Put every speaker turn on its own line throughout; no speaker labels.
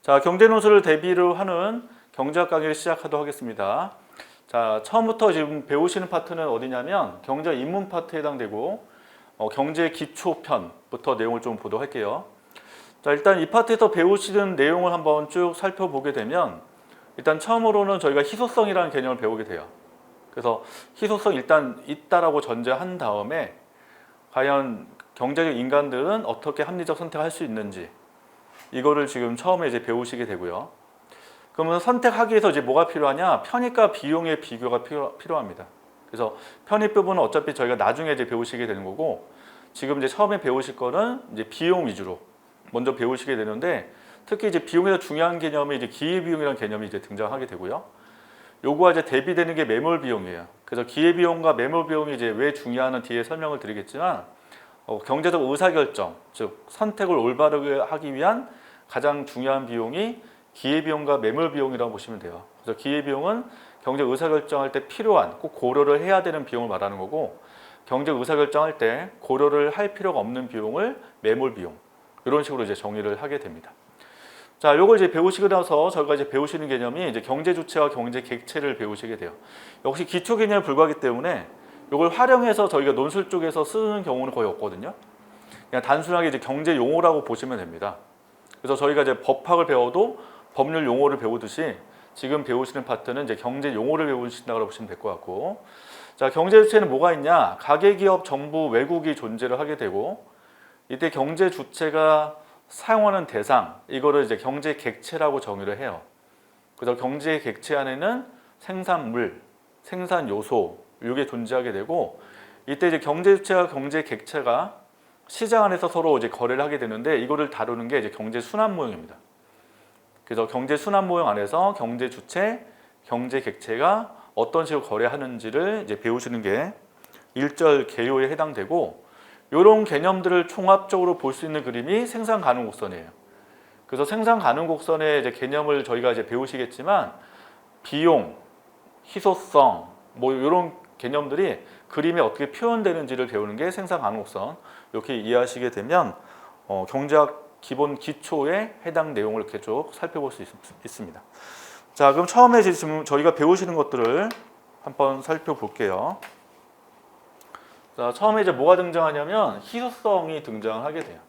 자, 경제노선을 대비로 하는 경제학 강의를 시작하도록 하겠습니다. 자, 처음부터 지금 배우시는 파트는 어디냐면 경제 입문 파트에 해당되고 경제 기초편부터 내용을 좀 보도록 할게요. 자, 일단 이 파트에서 배우시는 내용을 한번 쭉 살펴보게 되면 일단 처음으로는 저희가 희소성이라는 개념을 배우게 돼요. 그래서 희소성 일단 있다라고 전제한 다음에 과연 경제적 인간들은 어떻게 합리적 선택을 할 수 있는지 이거를 지금 처음에 이제 배우시게 되고요. 그러면 선택하기 위해서 이제 뭐가 필요하냐? 편익과 비용의 비교가 필요합니다. 그래서 편익 부분은 어차피 저희가 나중에 이제 배우시게 되는 거고, 지금 이제 처음에 배우실 거는 이제 비용 위주로 먼저 배우시게 되는데, 특히 이제 비용에서 중요한 개념이 이제 기회비용이라는 개념이 이제 등장하게 되고요. 요거와 이제 대비되는 게 매몰 비용이에요. 그래서 기회비용과 매몰 비용이 이제 왜 중요한지 뒤에 설명을 드리겠지만, 경제적 의사결정, 즉 선택을 올바르게 하기 위한 가장 중요한 비용이 기회비용과 매몰비용이라고 보시면 돼요. 그래서 기회비용은 경제 의사결정할 때 필요한, 꼭 고려를 해야 되는 비용을 말하는 거고, 경제 의사결정할 때 고려를 할 필요가 없는 비용을 매몰비용, 이런 식으로 이제 정의를 하게 됩니다. 자, 요걸 이제 배우시고 나서 저희가 이제 배우시는 개념이 이제 경제 주체와 경제 객체를 배우시게 돼요. 역시 기초 개념에 불과하기 때문에 이걸 활용해서 저희가 논술 쪽에서 쓰는 경우는 거의 없거든요. 그냥 단순하게 이제 경제 용어라고 보시면 됩니다. 그래서 저희가 이제 법학을 배워도 법률 용어를 배우듯이 지금 배우시는 파트는 이제 경제 용어를 배우신다고 보시면 될 것 같고, 자, 경제 주체는 뭐가 있냐? 가계 기업, 정부, 외국이 존재를 하게 되고, 이때 경제 주체가 사용하는 대상, 이거를 이제 경제 객체라고 정의를 해요. 그래서 경제 객체 안에는 생산물, 생산 요소, 이게 존재하게 되고, 이때 이제 경제 주체와 경제 객체가 시장 안에서 서로 이제 거래를 하게 되는데, 이거를 다루는 게 이제 경제 순환 모형입니다. 그래서 경제 순환 모형 안에서 경제 주체, 경제 객체가 어떤 식으로 거래하는지를 이제 배우시는 게 1절 개요에 해당되고, 이런 개념들을 총합적으로 볼 수 있는 그림이 생산 가능 곡선이에요. 그래서 생산 가능 곡선의 이제 개념을 저희가 이제 배우시겠지만, 비용, 희소성, 뭐 이런 개념들이 그림에 어떻게 표현되는지를 배우는 게 생산 가능 곡선. 이렇게 이해하시게 되면 경제학 기본 기초에 해당 내용을 이렇게 쭉 살펴볼 수 있습니다. 자, 그럼 처음에 지금 저희가 배우시는 것들을 한번 살펴볼게요. 자, 처음에 이제 뭐가 등장하냐면 희소성이 등장하게 돼요.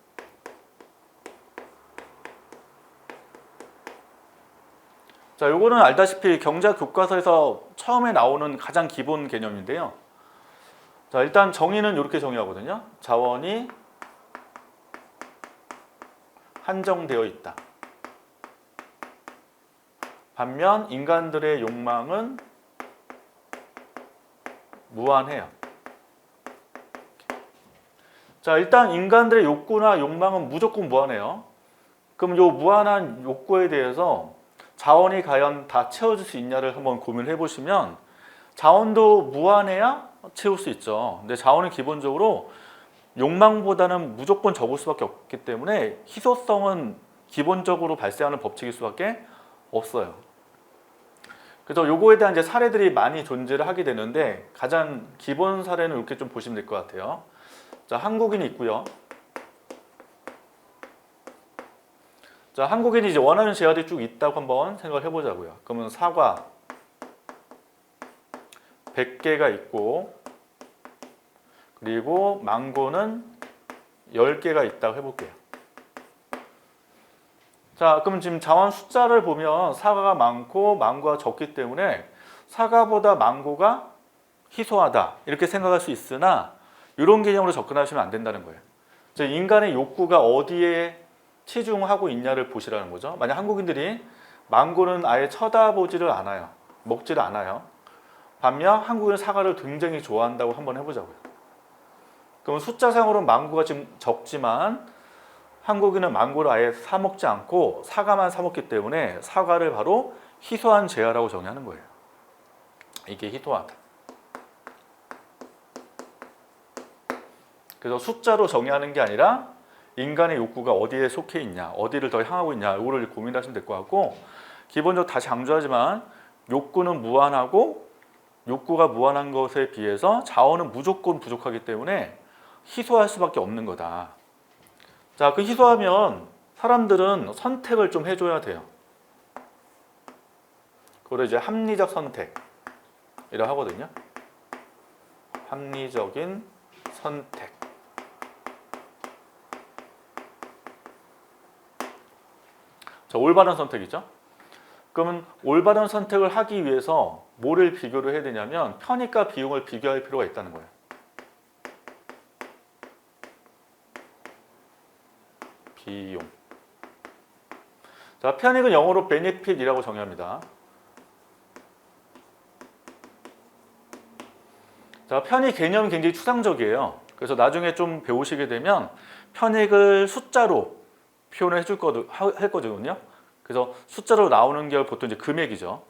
자, 요거는 알다시피 경제학 교과서에서 처음에 나오는 가장 기본 개념인데요. 자, 일단 정의는 이렇게 정의하거든요. 자원이 한정되어 있다. 반면 인간들의 욕망은 무한해요. 자, 일단 인간들의 욕구나 욕망은 무조건 무한해요. 그럼 이 무한한 욕구에 대해서 자원이 과연 다 채워줄 수 있냐를 한번 고민해 보시면, 자원도 무한해야 채울 수 있죠. 근데 자원은 기본적으로 욕망보다는 무조건 적을 수밖에 없기 때문에 희소성은 기본적으로 발생하는 법칙일 수밖에 없어요. 그래서 요거에 대한 이제 사례들이 많이 존재를 하게 되는데, 가장 기본 사례는 이렇게 좀 보시면 될 것 같아요. 자, 한국인이 있고요. 자, 한국인이 이제 원하는 재화들이 쭉 있다고 한번 생각을 해보자고요. 그러면 사과 100개가 있고, 그리고 망고는 10개가 있다고 해볼게요. 자, 그럼 지금 자원 숫자를 보면 사과가 많고 망고가 적기 때문에 사과보다 망고가 희소하다 이렇게 생각할 수 있으나, 이런 개념으로 접근하시면 안 된다는 거예요. 즉, 인간의 욕구가 어디에 치중하고 있냐를 보시라는 거죠. 만약 한국인들이 망고는 아예 쳐다보지를 않아요. 먹지를 않아요. 반면 한국인은 사과를 굉장히 좋아한다고 한번 해보자고요. 그럼 숫자상으로는 망고가 지금 적지만 한국인은 망고를 아예 사 먹지 않고 사과만 사 먹기 때문에 사과를 바로 희소한 재화라고 정의하는 거예요. 이게 희소하다. 그래서 숫자로 정의하는 게 아니라 인간의 욕구가 어디에 속해 있냐, 어디를 더 향하고 있냐, 이거를 고민하시면 될 것 같고, 기본적으로 다시 강조하지만 욕구는 무한하고, 욕구가 무한한 것에 비해서 자원은 무조건 부족하기 때문에 희소할 수밖에 없는 거다. 자, 그 희소하면 사람들은 선택을 좀 해줘야 돼요. 그걸 이제 합리적 선택이라고 하거든요. 합리적인 선택. 자, 올바른 선택이죠. 그러면 올바른 선택을 하기 위해서 뭐를 비교를 해야 되냐면 편익과 비용을 비교할 필요가 있다는 거예요. 비용. 자, 편익은 영어로 benefit이라고 정의합니다. 자, 편익 개념이 굉장히 추상적이에요. 그래서 나중에 좀 배우시게 되면 편익을 숫자로 표현을 할 거거든요. 그래서 숫자로 나오는 게 보통 이제 금액이죠.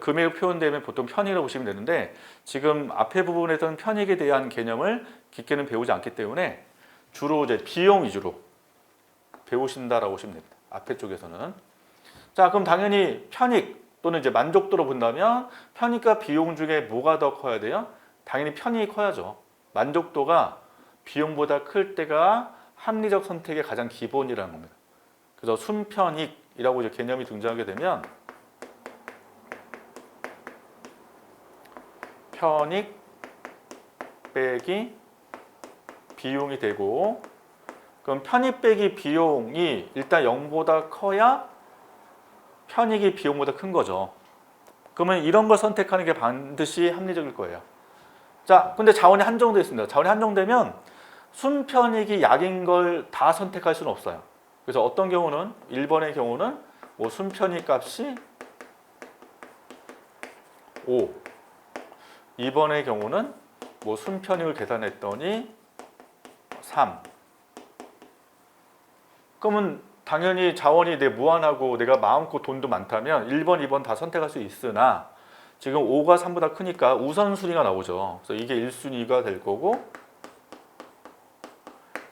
금액이 표현되면 보통 편익이라고 보시면 되는데 지금 앞에 부분에서는 편익에 대한 개념을 깊게는 배우지 않기 때문에 주로 이제 비용 위주로 배우신다라고 보시면 됩니다. 앞에 쪽에서는. 자, 그럼 당연히 편익 또는 이제 만족도로 본다면 편익과 비용 중에 뭐가 더 커야 돼요? 당연히 편익이 커야죠. 만족도가 비용보다 클 때가 합리적 선택의 가장 기본이라는 겁니다. 그래서 순편익이라고 이제 개념이 등장하게 되면 편익 빼기 비용이 되고, 그럼 편익 빼기 비용이 일단 0보다 커야 편익이 비용보다 큰 거죠. 그러면 이런 걸 선택하는 게 반드시 합리적일 거예요. 자, 근데 자원이 한정되어 있습니다. 자원이 한정되면 순편익이 약인 걸 다 선택할 수는 없어요. 그래서 어떤 경우는 1번의 경우는 뭐 순편익 값이 5, 2번의 경우는 뭐 순편익을 계산했더니 3. 그러면 당연히 자원이 무한하고 내가 마음껏 돈도 많다면 1번, 2번 다 선택할 수 있으나 지금 5가 3보다 크니까 우선순위가 나오죠. 그래서 이게 1순위가 될 거고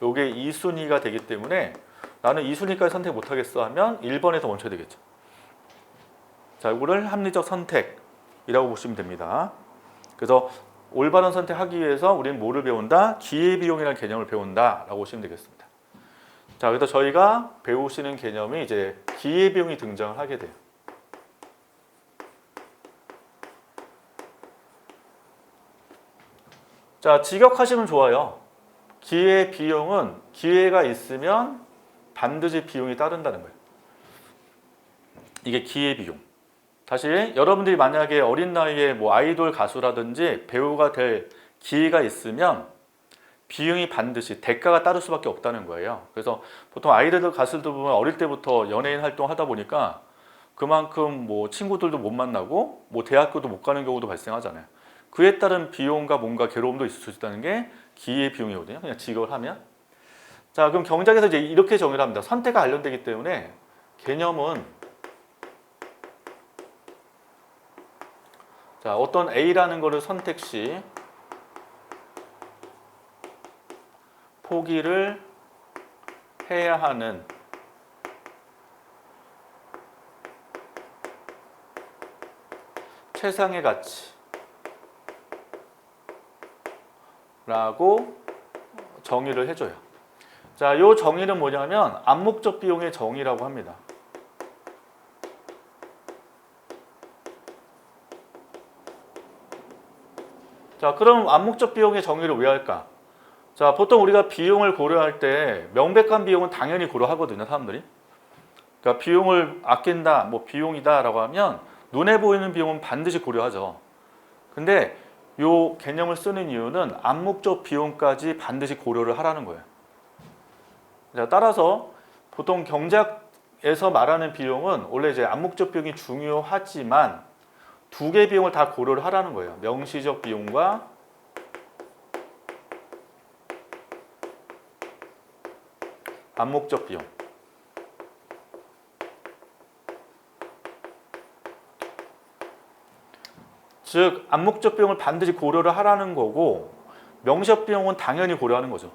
이게 2순위가 되기 때문에 나는 2순위까지 선택 못하겠어 하면 1번에서 멈춰야 되겠죠. 자, 이거를 합리적 선택이라고 보시면 됩니다. 그래서 올바른 선택하기 위해서 우리는 뭐를 배운다? 기회비용이라는 개념을 배운다라고 보시면 되겠습니다. 자, 그래서 저희가 배우시는 개념이 이제 기회비용이 등장을 하게 돼요. 자, 직역하시면 좋아요. 기회비용은 기회가 있으면 반드시 비용이 따른다는 거예요. 이게 기회비용. 다시 여러분들이 만약에 어린 나이에 뭐 아이돌 가수라든지 배우가 될 기회가 있으면 비용이 반드시 대가가 따를 수밖에 없다는 거예요. 그래서 보통 아이돌 가수들 보면 어릴 때부터 연예인 활동하다 보니까 그만큼 뭐 친구들도 못 만나고 뭐 대학교도 못 가는 경우도 발생하잖아요. 그에 따른 비용과 뭔가 괴로움도 있을 수 있다는 게 기회비용이거든요. 그냥 직역을 하면. 자, 그럼 경작에서 이제 이렇게 정의를 합니다. 선택과 관련되기 때문에 개념은 자, 어떤 A라는 거를 선택 시 포기를 해야 하는 최상의 가치라고 정의를 해줘요. 자, 이 정의는 뭐냐면 암묵적 비용의 정의라고 합니다. 자, 그럼 암묵적 비용의 정의를 왜 할까? 자, 보통 우리가 비용을 고려할 때 명백한 비용은 당연히 고려하거든요, 사람들이. 그러니까 비용을 아낀다, 뭐 비용이다라고 하면 눈에 보이는 비용은 반드시 고려하죠. 근데 이 개념을 쓰는 이유는 암묵적 비용까지 반드시 고려를 하라는 거예요. 자, 따라서 보통 경제학에서 말하는 비용은 원래 이제 암묵적 비용이 중요하지만 두 개의 비용을 다 고려를 하라는 거예요. 명시적 비용과 암묵적 비용. 즉 암묵적 비용을 반드시 고려를 하라는 거고 명시적 비용은 당연히 고려하는 거죠.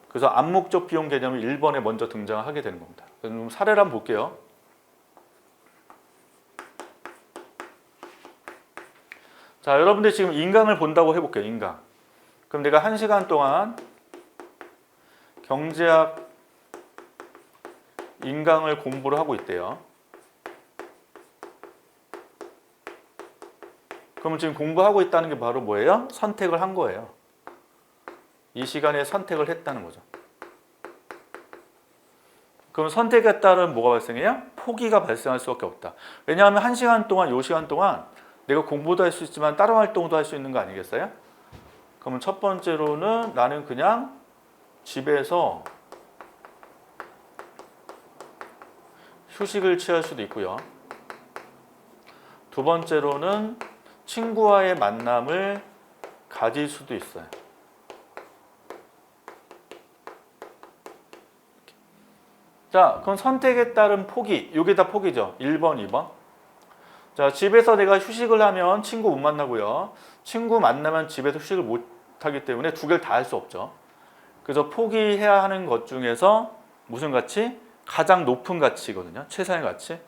그래서 암묵적 비용 개념이 1번에 먼저 등장하게 되는 겁니다. 그럼 사례를 한번 볼게요. 자, 여러분들 지금 인강을 본다고 해볼게요. 인강. 그럼 내가 1시간 동안 경제학 인강을 공부를 하고 있대요. 그러면 지금 공부하고 있다는 게 바로 뭐예요? 선택을 한 거예요. 이 시간에 선택을 했다는 거죠. 그럼 선택에 따른 뭐가 발생해요? 포기가 발생할 수밖에 없다. 왜냐하면 1시간 동안, 이 시간 동안 내가 공부도 할 수 있지만 다른 활동도 할 수 있는 거 아니겠어요? 그러면 첫 번째로는 나는 그냥 집에서 휴식을 취할 수도 있고요. 두 번째로는 친구와의 만남을 가질 수도 있어요. 자, 그럼 선택에 따른 포기. 이게 다 포기죠. 1번, 2번. 자, 집에서 내가 휴식을 하면 친구 못 만나고요. 친구 만나면 집에서 휴식을 못 하기 때문에 두 개를 다 할 수 없죠. 그래서 포기해야 하는 것 중에서 무슨 가치? 가장 높은 가치거든요. 최상의 가치.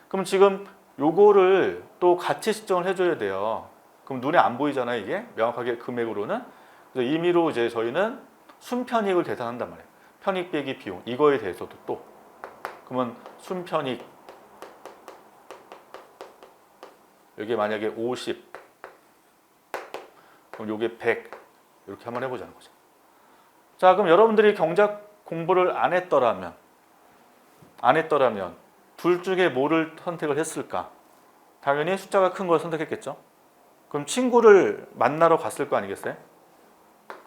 그럼 지금 요거를 또 가치 측정을 해줘야 돼요. 그럼 눈에 안 보이잖아요, 이게 명확하게 금액으로는. 그래서 임의로 이제 저희는 순편익을 계산한단 말이에요. 편익 빼기 비용 이거에 대해서도 또 그러면 순편익 여기 만약에 50 그럼 요게 100 이렇게 한번 해보자는 거죠. 자, 그럼 여러분들이 경제학 공부를 안 했더라면 둘 중에 뭐를 선택을 했을까? 당연히 숫자가 큰 걸 선택했겠죠. 그럼 친구를 만나러 갔을 거 아니겠어요?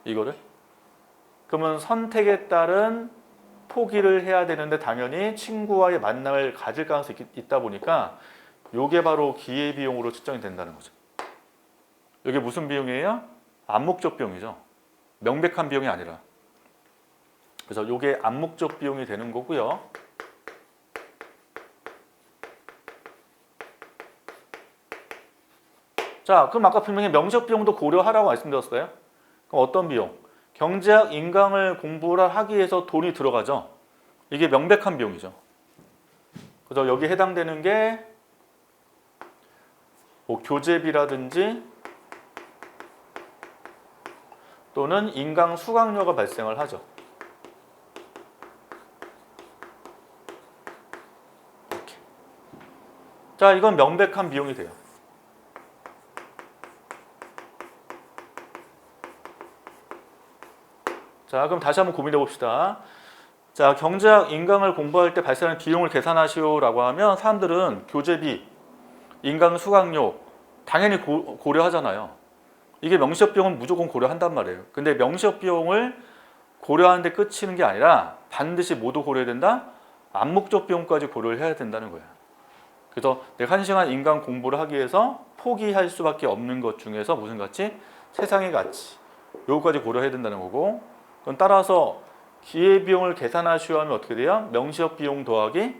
이거를? 그러면 선택에 따른 포기를 해야 되는데 당연히 친구와의 만남을 가질 가능성이 있다 보니까 이게 바로 기회비용으로 측정이 된다는 거죠. 이게 무슨 비용이에요? 암묵적 비용이죠. 명백한 비용이 아니라. 그래서 이게 암묵적 비용이 되는 거고요. 자, 그럼 아까 분명히 명시적 비용도 고려하라고 말씀드렸어요. 그럼 어떤 비용? 경제학 인강을 공부를 하기 위해서 돈이 들어가죠. 이게 명백한 비용이죠. 그래서 여기 해당되는 게 뭐 교재비라든지 또는 인강 수강료가 발생을 하죠. 이렇게. 자, 이건 명백한 비용이 돼요. 자, 그럼 다시 한번 고민해 봅시다. 자, 경제학 인강을 공부할 때 발생하는 비용을 계산하시오라고 하면 사람들은 교재비, 인강 수강료 당연히 고려하잖아요. 이게 명시적 비용은 무조건 고려한단 말이에요. 근데 명시적 비용을 고려하는데 끝이는 게 아니라 반드시 모두 고려해야 된다? 암묵적 비용까지 고려를 해야 된다는 거예요. 그래서 내가 1시간 인강 공부를 하기 위해서 포기할 수밖에 없는 것 중에서 무슨 가치? 세상의 가치. 요거까지 고려해야 된다는 거고, 그럼 따라서 기회비용을 계산하시오 하면 어떻게 돼요? 명시적 비용 더하기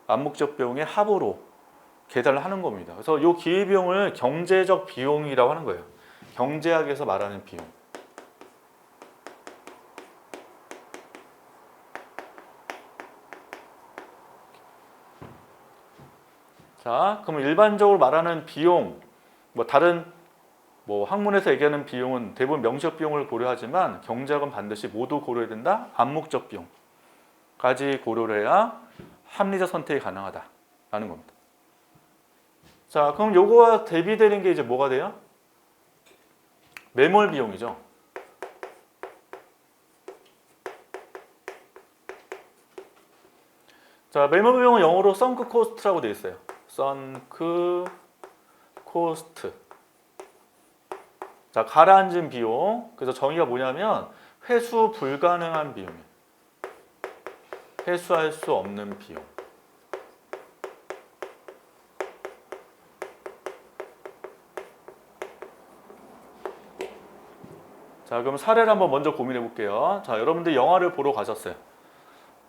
암묵적 비용의 합으로 계산을 하는 겁니다. 그래서 이 기회비용을 경제적 비용이라고 하는 거예요. 경제학에서 말하는 비용. 자, 그럼 일반적으로 말하는 비용, 뭐 다른 학문에서 얘기하는 비용은 대부분 명시적 비용을 고려하지만 경제학은 반드시 모두 고려해야 된다. 암묵적 비용까지 고려를 해야 합리적 선택이 가능하다라는 겁니다. 자, 그럼 요거와 대비되는 게 이제 뭐가 돼요? 매몰 비용이죠. 자, 매몰 비용은 영어로 sunk cost라고 되어 있어요. sunk cost. 자, 가라앉은 비용. 그래서 정의가 뭐냐면 회수 불가능한 비용이에요. 회수할 수 없는 비용. 자, 그럼 사례를 한번 먼저 고민해 볼게요. 자, 여러분들 영화를 보러 가셨어요.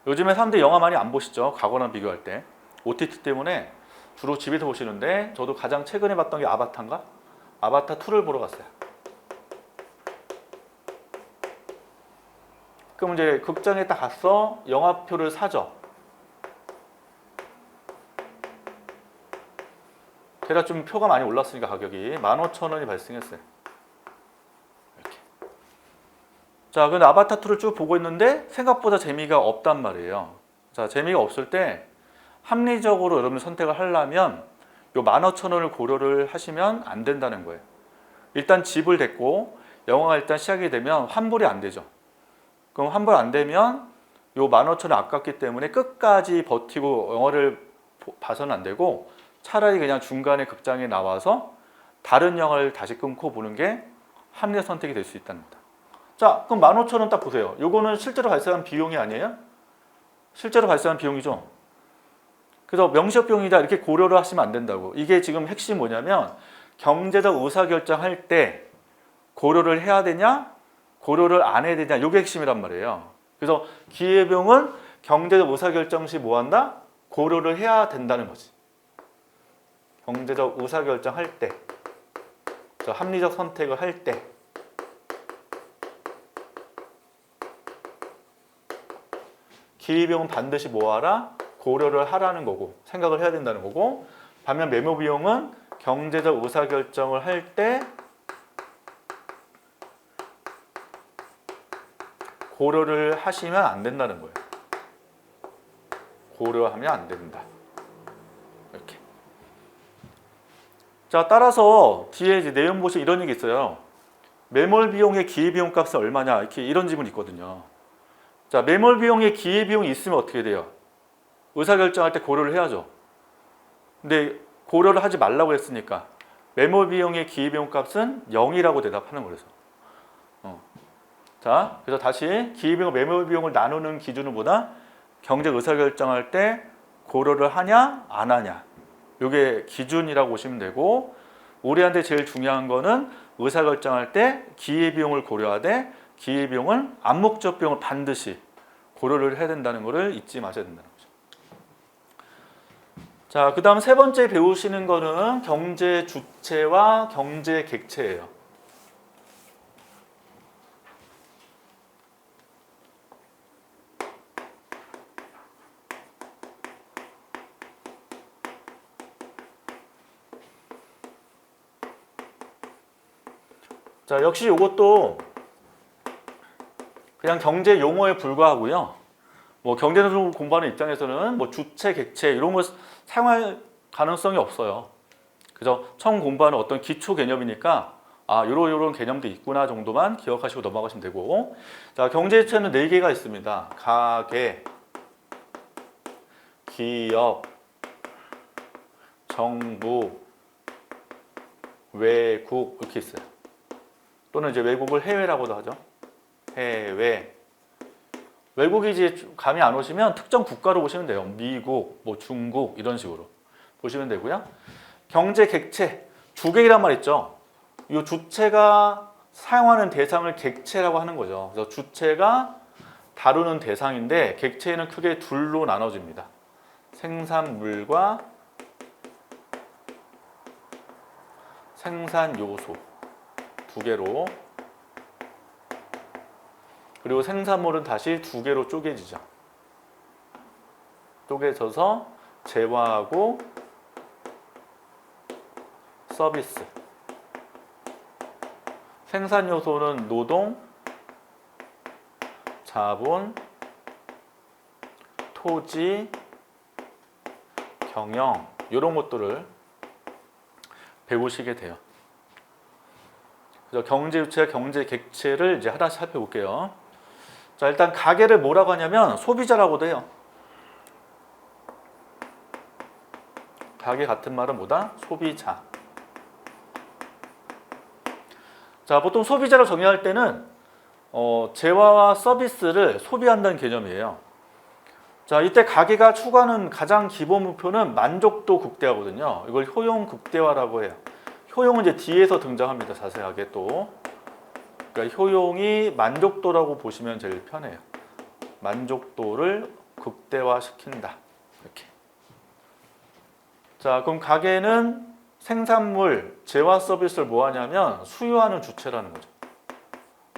요즘에 사람들이 영화 많이 안 보시죠? 과거랑 비교할 때. OTT 때문에 주로 집에서 보시는데 저도 가장 최근에 봤던 게 아바타인가? 아바타 2를 보러 갔어요. 그럼 이제 극장에 딱 가서 영화표를 사죠. 게다가 좀 표가 많이 올랐으니까 가격이 15,000원이 발생했어요. 이렇게. 자, 근데 아바타 2를 쭉 보고 있는데 생각보다 재미가 없단 말이에요. 자, 재미가 없을 때 합리적으로 여러분 선택을 하려면 요 15,000원을 고려를 하시면 안 된다는 거예요. 일단 집을 댔고 영화가 일단 시작이 되면 환불이 안 되죠. 그럼 환불 안 되면 요 15,000원 아깝기 때문에 끝까지 버티고 영화를 봐서는 안 되고 차라리 그냥 중간에 극장에 나와서 다른 영화를 다시 끊고 보는 게 합리적 선택이 될 수 있다는 겁니다. 자, 그럼 15,000원 딱 보세요. 요거는 실제로 발생한 비용이 아니에요? 실제로 발생한 비용이죠. 그래서 명시적 비용이다 이렇게 고려를 하시면 안 된다고. 이게 지금 핵심이 뭐냐면 경제적 의사결정할 때 고려를 해야 되냐 고려를 안 해야 되냐 이게 핵심이란 말이에요. 그래서 기회비용은 경제적 의사결정 시 뭐 한다? 고려를 해야 된다는 거지. 경제적 의사결정할 때 합리적 선택을 할 때 기회비용은 반드시 뭐 하라? 고려를 하라는 거고 생각을 해야 된다는 거고 반면 매모비용은 경제적 의사결정을 할 때 고려를 하시면 안 된다는 거예요. 고려하면 안 된다. 이렇게. 자, 따라서 뒤에 이제 내용 보시면 이런 얘기 있어요. 매몰 비용의 기회비용 값은 얼마냐 이렇게 이런 질문이 있거든요. 자, 매몰 비용의 기회비용이 있으면 어떻게 돼요? 의사결정할 때 고려를 해야죠. 근데 고려를 하지 말라고 했으니까 매몰 비용의 기회비용 값은 0이라고 대답하는 거예요. 자, 그래서 다시 기회비용과 매몰 비용을 나누는 기준은 뭐다? 경제 의사결정할 때 고려를 하냐 안 하냐 이게 기준이라고 보시면 되고 우리한테 제일 중요한 거는 의사결정할 때 기회비용을 고려하되 기회비용은 암묵적 비용을 반드시 고려를 해야 된다는 것을 잊지 마셔야 된다는 거죠. 자, 그 다음 세 번째 배우시는 거는 경제 주체와 경제 객체예요. 자, 역시 이것도 그냥 경제 용어에 불과하고요. 뭐 경제를 공부하는 입장에서는 뭐 주체, 객체 이런 걸 사용할 가능성이 없어요. 그래서 처음 공부하는 어떤 기초 개념이니까 아, 요런 개념도 있구나 정도만 기억하시고 넘어가시면 되고. 자, 경제 주체는 4개가 있습니다. 가계, 기업, 정부, 외국 이렇게 있어요. 또는 이제 외국을 해외라고도 하죠. 해외. 외국이 이제 감이 안 오시면 특정 국가로 보시면 돼요. 미국, 뭐 중국 이런 식으로 보시면 되고요. 경제 객체, 주객이란 말 있죠. 이 주체가 사용하는 대상을 객체라고 하는 거죠. 그래서 주체가 다루는 대상인데 객체는 크게 둘로 나눠집니다. 생산물과 생산 요소 두 개로, 그리고 생산물은 다시 2개로 쪼개지죠. 쪼개져서 재화하고 서비스. 생산 요소는 노동, 자본, 토지, 경영 이런 것들을 배우시게 돼요. 그래서 경제 주체와 경제 객체를 이제 하나씩 살펴볼게요. 자, 일단 가계를 뭐라고 하냐면 소비자라고도 해요. 가계 같은 말은 뭐다? 소비자. 자, 보통 소비자를 정의할 때는 재화와 서비스를 소비한다는 개념이에요. 자, 이때 가계가 추구하는 가장 기본 목표는 만족도 극대화거든요. 이걸 효용 극대화라고 해요. 효용은 이제 뒤에서 등장합니다. 자세하게 또. 그러니까 효용이 만족도라고 보시면 제일 편해요. 만족도를 극대화시킨다. 이렇게. 자, 그럼 가계는 생산물, 재화 서비스를 뭐 하냐면 수요하는 주체라는 거죠.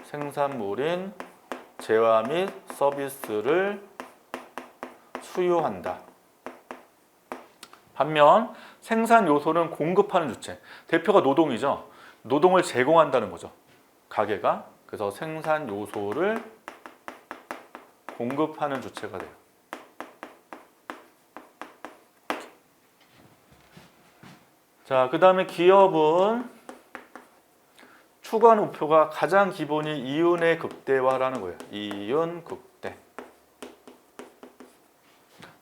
생산물인 재화 및 서비스를 수요한다. 반면 생산 요소는 공급하는 주체. 대표가 노동이죠. 노동을 제공한다는 거죠. 가계가. 그래서 생산 요소를 공급하는 주체가 돼요. 자, 그 다음에 기업은 추구하는 목표가 가장 기본이 이윤의 극대화라는 거예요. 이윤 극대.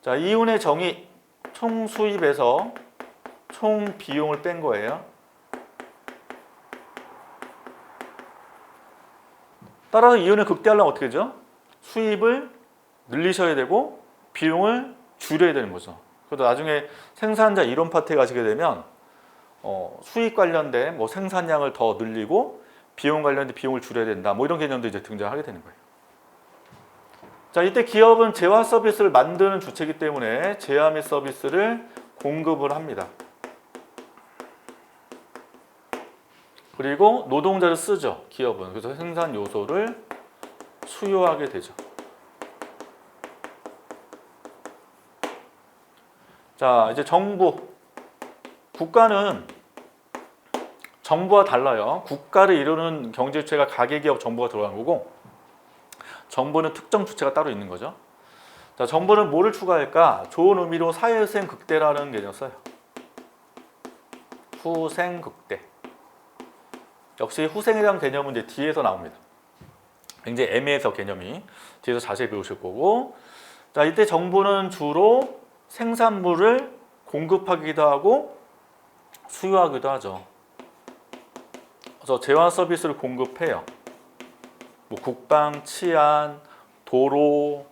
자, 이윤의 정의 총 수입에서 총 비용을 뺀 거예요. 따라서 이윤을 극대화하려면 어떻게 되죠? 수입을 늘리셔야 되고 비용을 줄여야 되는 거죠. 그래도 나중에 생산자 이론 파트에 가시게 되면 수익 관련된 뭐 생산량을 더 늘리고 비용 관련된 비용을 줄여야 된다. 뭐 이런 개념도 이제 등장하게 되는 거예요. 자, 이때 기업은 재화 서비스를 만드는 주체이기 때문에 재화 및 서비스를 공급을 합니다. 그리고 노동자를 쓰죠. 기업은. 그래서 생산 요소를 수요하게 되죠. 자, 이제 정부. 국가는 정부와 달라요. 국가를 이루는 경제 주체가 가계기업 정부가 들어가는 거고, 정부는 특정 주체가 따로 있는 거죠. 자, 정부는 뭐를 추구할까? 좋은 의미로 사회후생 극대라는 개념을 써요. 후생 극대. 역시 후생이라는 개념은 이제 뒤에서 나옵니다. 굉장히 애매해서 개념이 뒤에서 자세히 배우실 거고, 자, 이때 정부는 주로 생산물을 공급하기도 하고 수요하기도 하죠. 그래서 재화 서비스를 공급해요. 뭐 국방, 치안, 도로,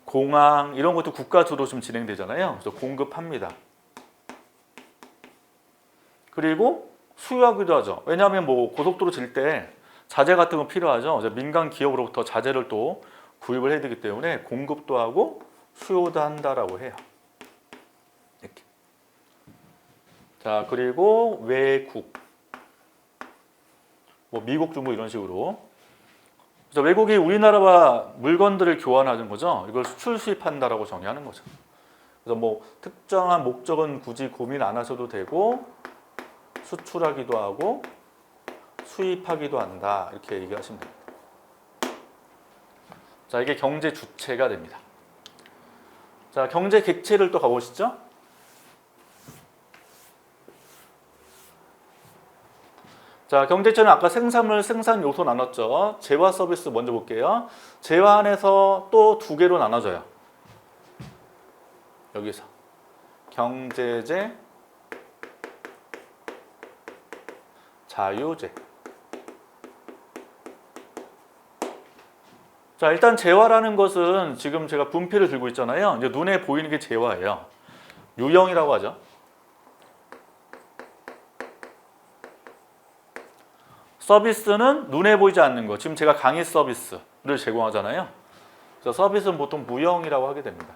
공항 이런 것도 국가 주로 좀 진행되잖아요. 그래서 공급합니다. 그리고 수요하기도 하죠. 왜냐하면 뭐 고속도로 질 때 자재 같은 거 필요하죠. 그래서 민간 기업으로부터 자재를 또 구입을 해야 되기 때문에 공급도 하고 수요도 한다라고 해요. 이렇게. 자, 그리고 외국. 뭐 미국, 중국 이런 식으로. 그래서 외국이 우리나라와 물건들을 교환하는 거죠. 이걸 수출 수입한다라고 정의하는 거죠. 그래서 뭐 특정한 목적은 굳이 고민 안 하셔도 되고 수출하기도 하고 수입하기도 한다. 이렇게 얘기하시면 됩니다. 자, 이게 경제 주체가 됩니다. 자, 경제 객체를 또 가보시죠. 자, 경제체는 아까 생산물, 생산 요소 나눴죠. 재화 서비스 먼저 볼게요. 재화 안에서 또 두 개로 나눠져요. 여기서 경제재, 자유재. 자, 일단 재화라는 것은 지금 제가 분필을 들고 있잖아요. 이제 눈에 보이는 게 재화예요. 유형이라고 하죠. 서비스는 눈에 보이지 않는 거. 지금 제가 강의 서비스를 제공하잖아요. 그래서 서비스는 보통 무형이라고 하게 됩니다.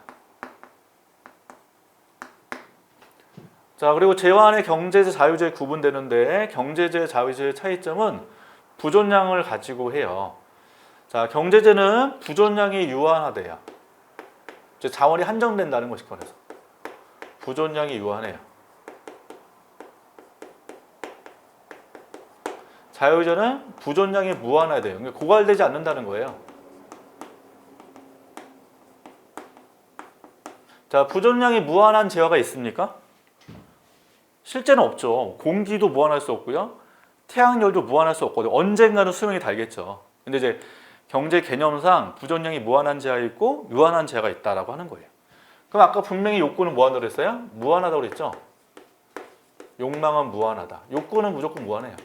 자, 그리고 재화 안에 경제재, 자유재에 구분되는데 경제재, 자유재의 차이점은 부존량을 가지고 해요. 자, 경제재는 부존량이 유한하대요. 자원이 한정된다는 것이 그래서 부존량이 유한해요. 자유재는 부존량이 무한하대요. 그러니까 고갈되지 않는다는 거예요. 자, 부존량이 무한한 재화가 있습니까? 실제는 없죠. 공기도 무한할 수 없고요. 태양열도 무한할 수 없거든요. 언젠가는 수명이 닳겠죠. 근데 이제 경제 개념상 부존량이 무한한 재화가 있고 유한한 재화가 있다라고 하는 거예요. 그럼 아까 분명히 욕구는 무한하다고 했어요? 무한하다고 그랬죠? 욕망은 무한하다. 욕구는 무조건 무한해요.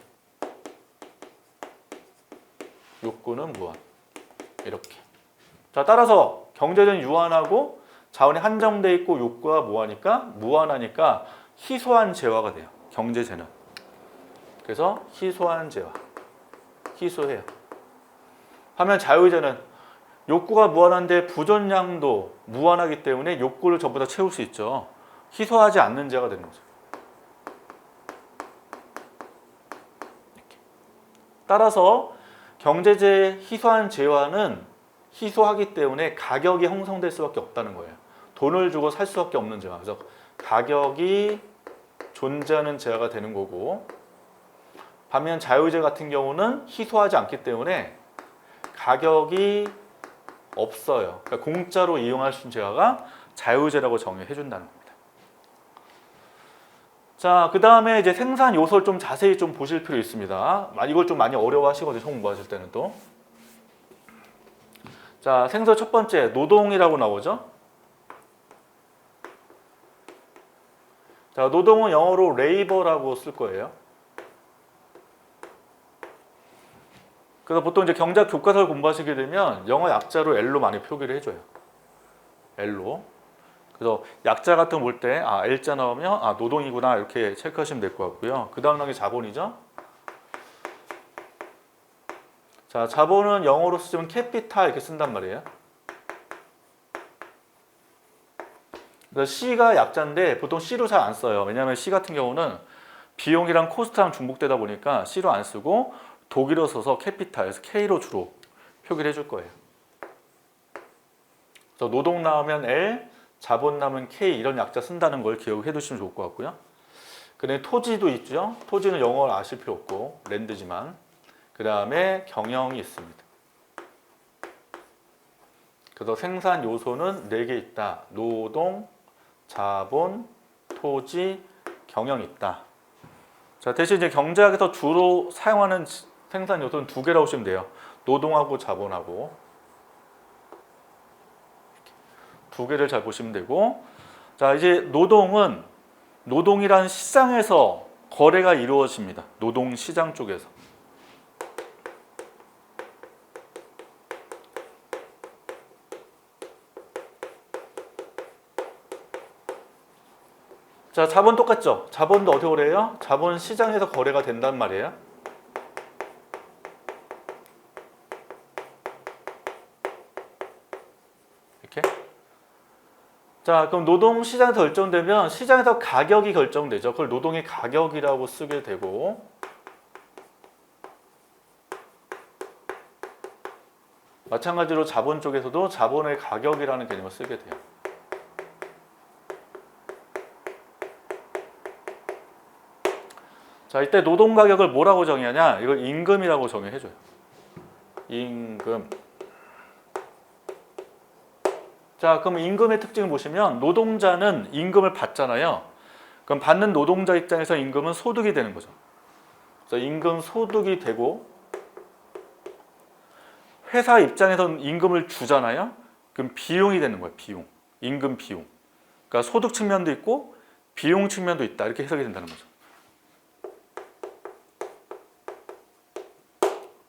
욕구는 무한. 이렇게. 자, 따라서 경제는 유한하고 자원이 한정돼 있고 욕구가 무한하니까 희소한 재화가 돼요. 경제재는. 그래서 희소한 재화. 희소해요. 반면 자유재는 욕구가 무한한데 부존량도 무한하기 때문에 욕구를 전부 다 채울 수 있죠. 희소하지 않는 재화가 되는 거죠. 이렇게. 따라서 경제재의 희소한 재화는 희소하기 때문에 가격이 형성될 수밖에 없다는 거예요. 돈을 주고 살 수밖에 없는 재화. 그래서 가격이 존재하는 재화가 되는 거고, 반면 자유재 같은 경우는 희소하지 않기 때문에 가격이 없어요. 그러니까 공짜로 이용할 수 있는 재화가 자유재라고 정의해 준다는 겁니다. 자, 그 다음에 이제 생산 요소를 좀 자세히 좀 보실 필요 있습니다. 이걸 좀 많이 어려워하시거든요. 공부하실 때는 또. 자, 생산 첫 번째 노동이라고 나오죠. 자, 노동은 영어로 labor라고 쓸 거예요. 그래서 보통 이제 경제학 교과서를 공부하시게 되면 영어 약자로 L로 많이 표기를 해줘요. L로. 그래서 약자 같은 거 볼 때 L자 나오면 노동이구나 이렇게 체크하시면 될 것 같고요. 그 다음 단계 자본이죠. 자, 자본은 영어로 쓰면 캐피탈 이렇게 쓴단 말이에요. 그래서 C가 약자인데 보통 C로 잘 안 써요. 왜냐하면 C 같은 경우는 비용이랑 코스트랑 중복되다 보니까 C로 안 쓰고 독일어 써서 캐피탈에서 K로 주로 표기를 해줄 거예요. 그래서 노동 나오면 L, 자본 나오면 K 이런 약자 쓴다는 걸 기억해 두시면 좋을 것 같고요. 그다음에 토지도 있죠. 토지는 영어를 아실 필요 없고 랜드지만 그 다음에 경영이 있습니다. 그래서 생산 요소는 4개 있다. 노동, 자본, 토지, 경영이 있다. 자, 대신 이제 경제학에서 주로 사용하는 생산 요소는 2개라고 보시면 돼요. 노동하고 자본하고 2개를 잘 보시면 되고, 자, 이제 노동이란 시장에서 거래가 이루어집니다. 노동 시장 쪽에서. 자, 자본 똑같죠? 자본도 어떻게 거래해요? 자본 시장에서 거래가 된단 말이에요. 이렇게. 자, 그럼 노동 시장에서 결정되면 시장에서 가격이 결정되죠. 그걸 노동의 가격이라고 쓰게 되고, 마찬가지로 자본 쪽에서도 자본의 가격이라는 개념을 쓰게 돼요. 자, 이때 노동 가격을 뭐라고 정의하냐? 이걸 임금이라고 정의해줘요. 임금. 자, 그럼 임금의 특징을 보시면 노동자는 임금을 받잖아요. 그럼 받는 노동자 입장에서 임금은 소득이 되는 거죠. 그래서 임금 소득이 되고 회사 입장에서는 임금을 주잖아요. 그럼 비용이 되는 거예요. 비용. 임금 비용. 그러니까 소득 측면도 있고 비용 측면도 있다. 이렇게 해석이 된다는 거죠.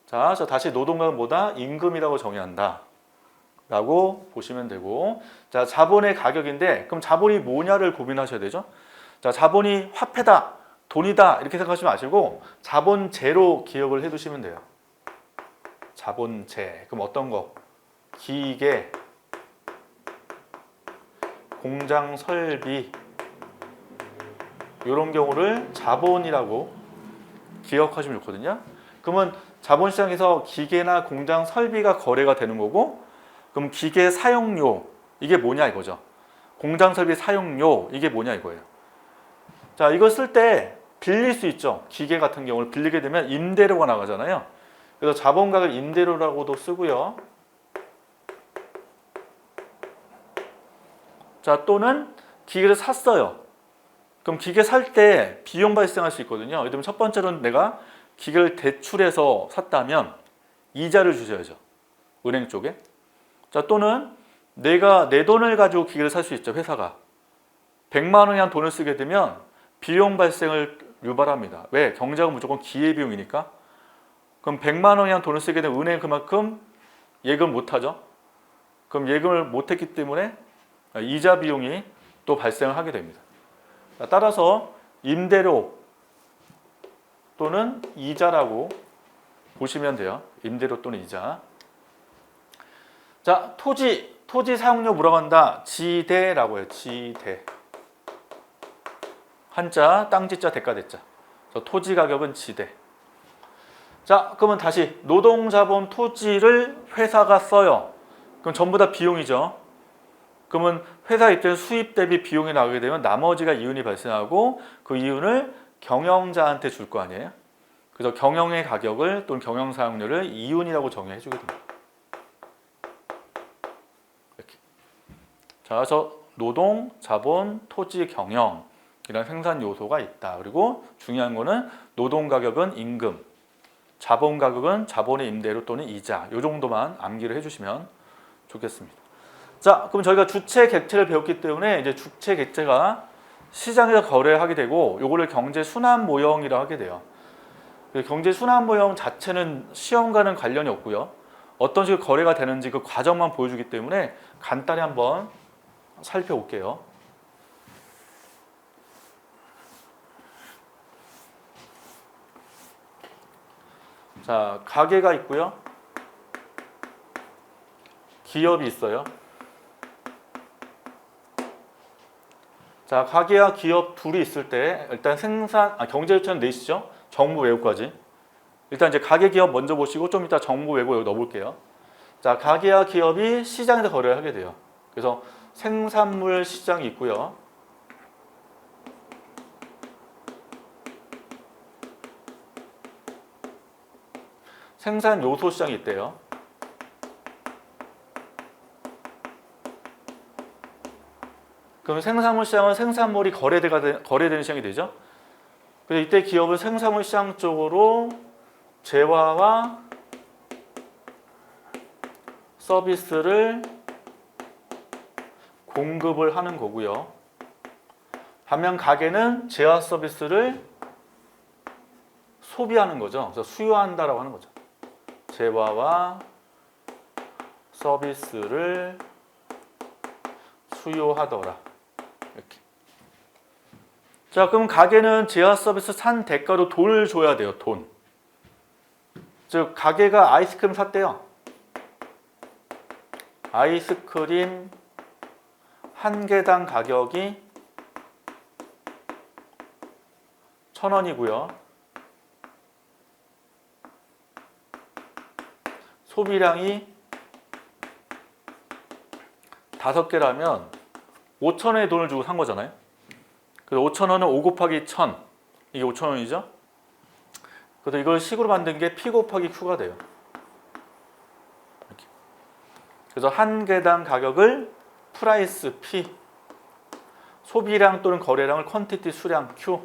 자, 다시 노동가는 뭐다? 임금이라고 정의한다. 라고 보시면 되고, 자, 자본의 가격인데 그럼 자본이 뭐냐를 고민하셔야 되죠. 자, 자본이 화폐다, 돈이다 이렇게 생각하지 마시고 자본재로 기억을 해두시면 돼요. 자본재. 그럼 어떤 거? 기계, 공장 설비 이런 경우를 자본이라고 기억하시면 좋거든요. 그러면 자본시장에서 기계나 공장 설비가 거래가 되는 거고, 그럼 기계 사용료 이게 뭐냐 이거죠. 공장 설비 사용료 이게 뭐냐 이거예요. 자, 이거 쓸 때 빌릴 수 있죠. 기계 같은 경우를 빌리게 되면 임대료가 나가잖아요. 그래서 자본가격 임대료라고도 쓰고요. 자, 또는 기계를 샀어요. 그럼 기계 살 때 비용 발생할 수 있거든요. 예를 들면 첫 번째로는 내가 기계를 대출해서 샀다면 이자를 주셔야죠. 은행 쪽에. 자, 또는 내가 내 돈을 가지고 기계를 살 수 있죠. 회사가. 100만 원이 한 돈을 쓰게 되면 비용 발생을 유발합니다. 왜? 경제학은 무조건 기회비용이니까. 그럼 100만 원이 한 돈을 쓰게 되면 은행은 그만큼 예금 못하죠. 그럼 예금을 못했기 때문에 이자 비용이 또 발생을 하게 됩니다. 따라서 임대료 또는 이자라고 보시면 돼요. 임대료 또는 이자. 자, 토지 사용료 뭐라고 한다? 지대라고 해요. 지대. 한자, 땅지자, 대가대자. 토지 가격은 지대. 자, 그러면 다시 노동, 자본, 토지를 회사가 써요. 그럼 전부 다 비용이죠. 그러면 회사 입장에서 수입 대비 비용이 나오게 되면 나머지가 이윤이 발생하고 그 이윤을 경영자한테 줄 거 아니에요. 그래서 경영의 가격을 또는 경영 사용료를 이윤이라고 정의해 주게 됩니다. 이렇게. 자, 그래서 노동, 자본, 토지, 경영 이런 생산 요소가 있다. 그리고 중요한 거는 노동 가격은 임금, 자본 가격은 자본의 임대료 또는 이자. 이 정도만 암기를 해주시면 좋겠습니다. 자, 그럼 저희가 주체 객체를 배웠기 때문에 이제 주체 객체가 시장에서 거래하게 되고 요거를 경제 순환 모형이라고 하게 돼요. 경제 순환 모형 자체는 시험과는 관련이 없고요. 어떤 식으로 거래가 되는지 그 과정만 보여주기 때문에 간단히 한번 살펴볼게요. 자, 가게가 있고요. 기업이 있어요. 자, 가게와 기업 둘이 있을 때 일단 경제유치원 내시죠. 정부 외국까지. 일단 이제 가게 기업 먼저 보시고 좀 이따 정부 외국 여기 넣어볼게요. 자, 가게와 기업이 시장에서 거래를 하게 돼요. 그래서 생산물 시장이 있고요. 생산 요소 시장이 있대요. 그럼 생산물 시장은 생산물이 거래되는 시장이 되죠. 그래서 이때 기업은 생산물 시장 쪽으로 재화와 서비스를 공급을 하는 거고요. 반면 가게는 재화 서비스를 소비하는 거죠. 그래서 수요한다라고 하는 거죠. 재화와 서비스를 수요하더라. 이렇게. 자, 그럼 가게는 재화 서비스 산 대가로 돈을 줘야 돼요. 돈. 즉 가게가 아이스크림 샀대요. 아이스크림 한 개당 가격이 1,000원이고요. 소비량이 5개라면 5,000원의 돈을 주고 산 거잖아요. 그래서 5,000원은 5 곱하기 1,000, 이게 5,000원이죠. 그래서 이걸 식으로 만든 게 P 곱하기 Q가 돼요. 이렇게. 그래서 한 개당 가격을 프라이스 P, 소비량 또는 거래량을 퀀티티 수량 Q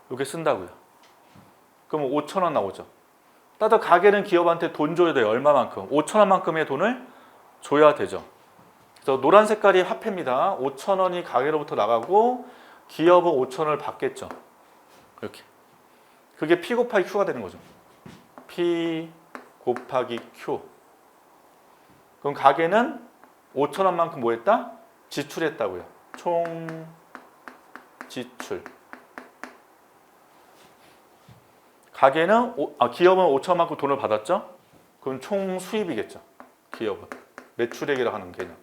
이렇게 쓴다고요. 그럼 5,000원 나오죠. 따로 가게는 기업한테 돈 줘야 돼요. 얼마만큼? 5,000원만큼의 돈을 줘야 되죠. 그래서 노란 색깔이 화폐입니다. 5,000원이 가게로부터 나가고 기업은 5,000원을 받겠죠. 이렇게. 그게 P 곱하기 Q가 되는 거죠. P 곱하기 Q. 그럼 가게는 5,000원만큼 뭐 했다? 지출했다고요. 총 지출. 기업은 5,000원만큼 돈을 받았죠? 그럼 총 수입이겠죠. 기업은. 매출액이라고 하는 개념.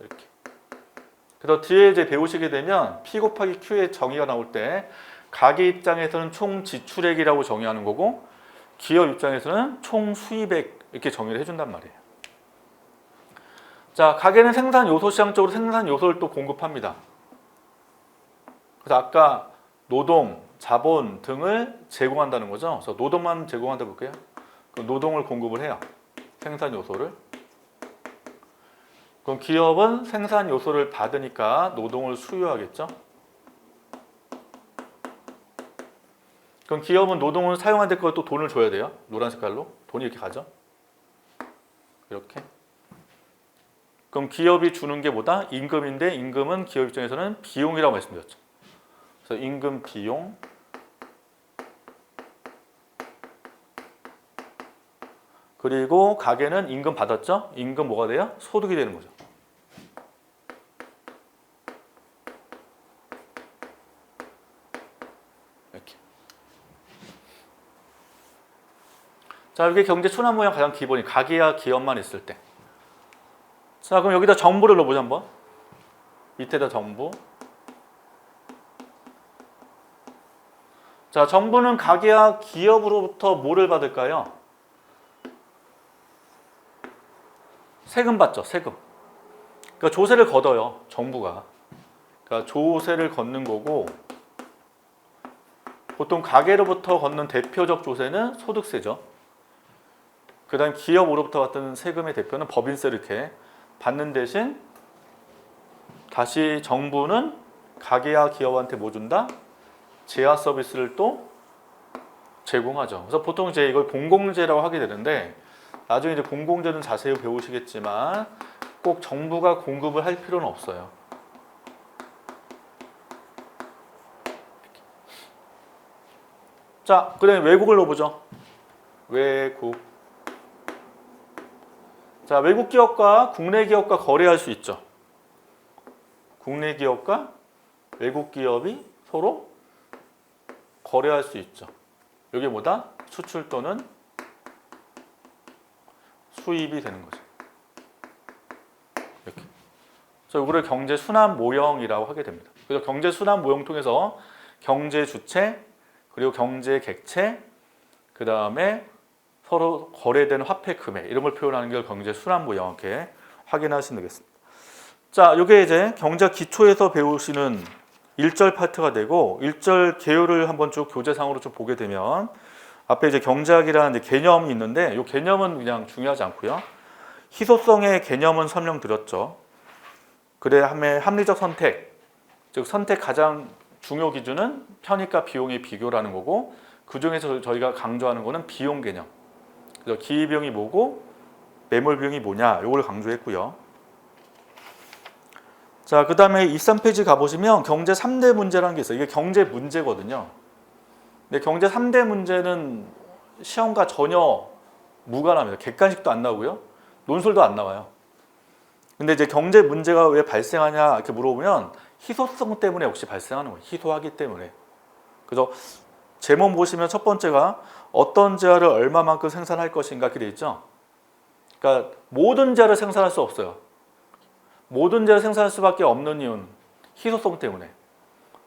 이렇게. 그래서 뒤에 이제 배우시게 되면 P 곱하기 Q의 정의가 나올 때 가게 입장에서는 총 지출액이라고 정의하는 거고 기업 입장에서는 총 수입액 이렇게 정의를 해준단 말이에요. 자, 가게는 생산 요소 시장 쪽으로 생산 요소를 또 공급합니다. 그래서 아까 노동, 자본 등을 제공한다는 거죠. 그래서 노동만 제공한다 볼게요. 노동을 공급을 해요. 생산 요소를. 그럼 기업은 생산 요소를 받으니까 노동을 수요하겠죠. 그럼 기업은 노동을 사용한 데 또 돈을 줘야 돼요. 노란 색깔로. 돈이 이렇게 가죠. 이렇게. 그럼 기업이 주는 게 뭐다? 임금인데 임금은 기업 입장에서는 비용이라고 말씀드렸죠. 그래서 임금 비용 그리고 가게는 임금 받았죠? 임금 뭐가 돼요? 소득이 되는 거죠. 이렇게. 자, 이게 경제 순환 모형 가장 기본이 가게와 기업만 있을 때. 자, 그럼 여기다 정부를 넣어보자 한번. 밑에다 정부. 자, 정부는 가게와 기업으로부터 뭐를 받을까요? 세금 받죠, 세금. 그러니까 조세를 걷어요, 정부가. 그러니까 조세를 걷는 거고, 보통 가게로부터 걷는 대표적 조세는 소득세죠. 그 다음 기업으로부터 받는 세금의 대표는 법인세를 이렇게 받는 대신 다시 정부는 가게와 기업한테 뭐 준다? 재화 서비스를 또 제공하죠. 그래서 보통 이제 이걸 공공재라고 하게 되는데 나중에 이제 공공재는 자세히 배우시겠지만 꼭 정부가 공급을 할 필요는 없어요. 자, 그다음에 외국을 넣어보죠. 외국. 자, 외국 기업과 국내 기업과 거래할 수 있죠. 국내 기업과 외국 기업이 서로 거래할 수 있죠. 이게 뭐다? 수출 또는 수입이 되는 거죠. 이렇게. 그래서 이거를 경제 순환 모형이라고 하게 됩니다. 그래서 경제 순환 모형 통해서 경제 주체 그리고 경제 객체 그 다음에 서로 거래되는 화폐 금액 이런 걸 표현하는 게 경제 순환 모형 이렇게 확인하시면 되겠습니다. 자, 이게 이제 경제 기초에서 배우시는 1절 파트가 되고 1절 개요를 한번 쭉 교재상으로 좀 보게 되면 앞에 이제 경제학이라는 이제 개념이 있는데 이 개념은 그냥 중요하지 않고요. 희소성의 개념은 설명드렸죠. 그래 합리적 선택, 즉 선택 가장 중요 기준은 편익과 비용의 비교라는 거고 그 중에서 저희가 강조하는 거는 비용 개념. 그래서 기회비용이 뭐고 매몰 비용이 뭐냐 이걸 강조했고요. 자, 그 다음에 23페이지 가보시면 경제 3대 문제라는 게 있어요. 이게 경제 문제거든요. 근데 경제 3대 문제는 시험과 전혀 무관합니다. 객관식도 안 나오고요. 논술도 안 나와요. 근데 이제 경제 문제가 왜 발생하냐 이렇게 물어보면 희소성 때문에 역시 발생하는 거예요. 희소하기 때문에. 그래서 제목 보시면 첫 번째가 어떤 재화를 얼마만큼 생산할 것인가 이렇게 돼 있죠. 그러니까 모든 재화를 생산할 수 없어요. 모든 재화를 생산할 수밖에 없는 이유는 희소성 때문에.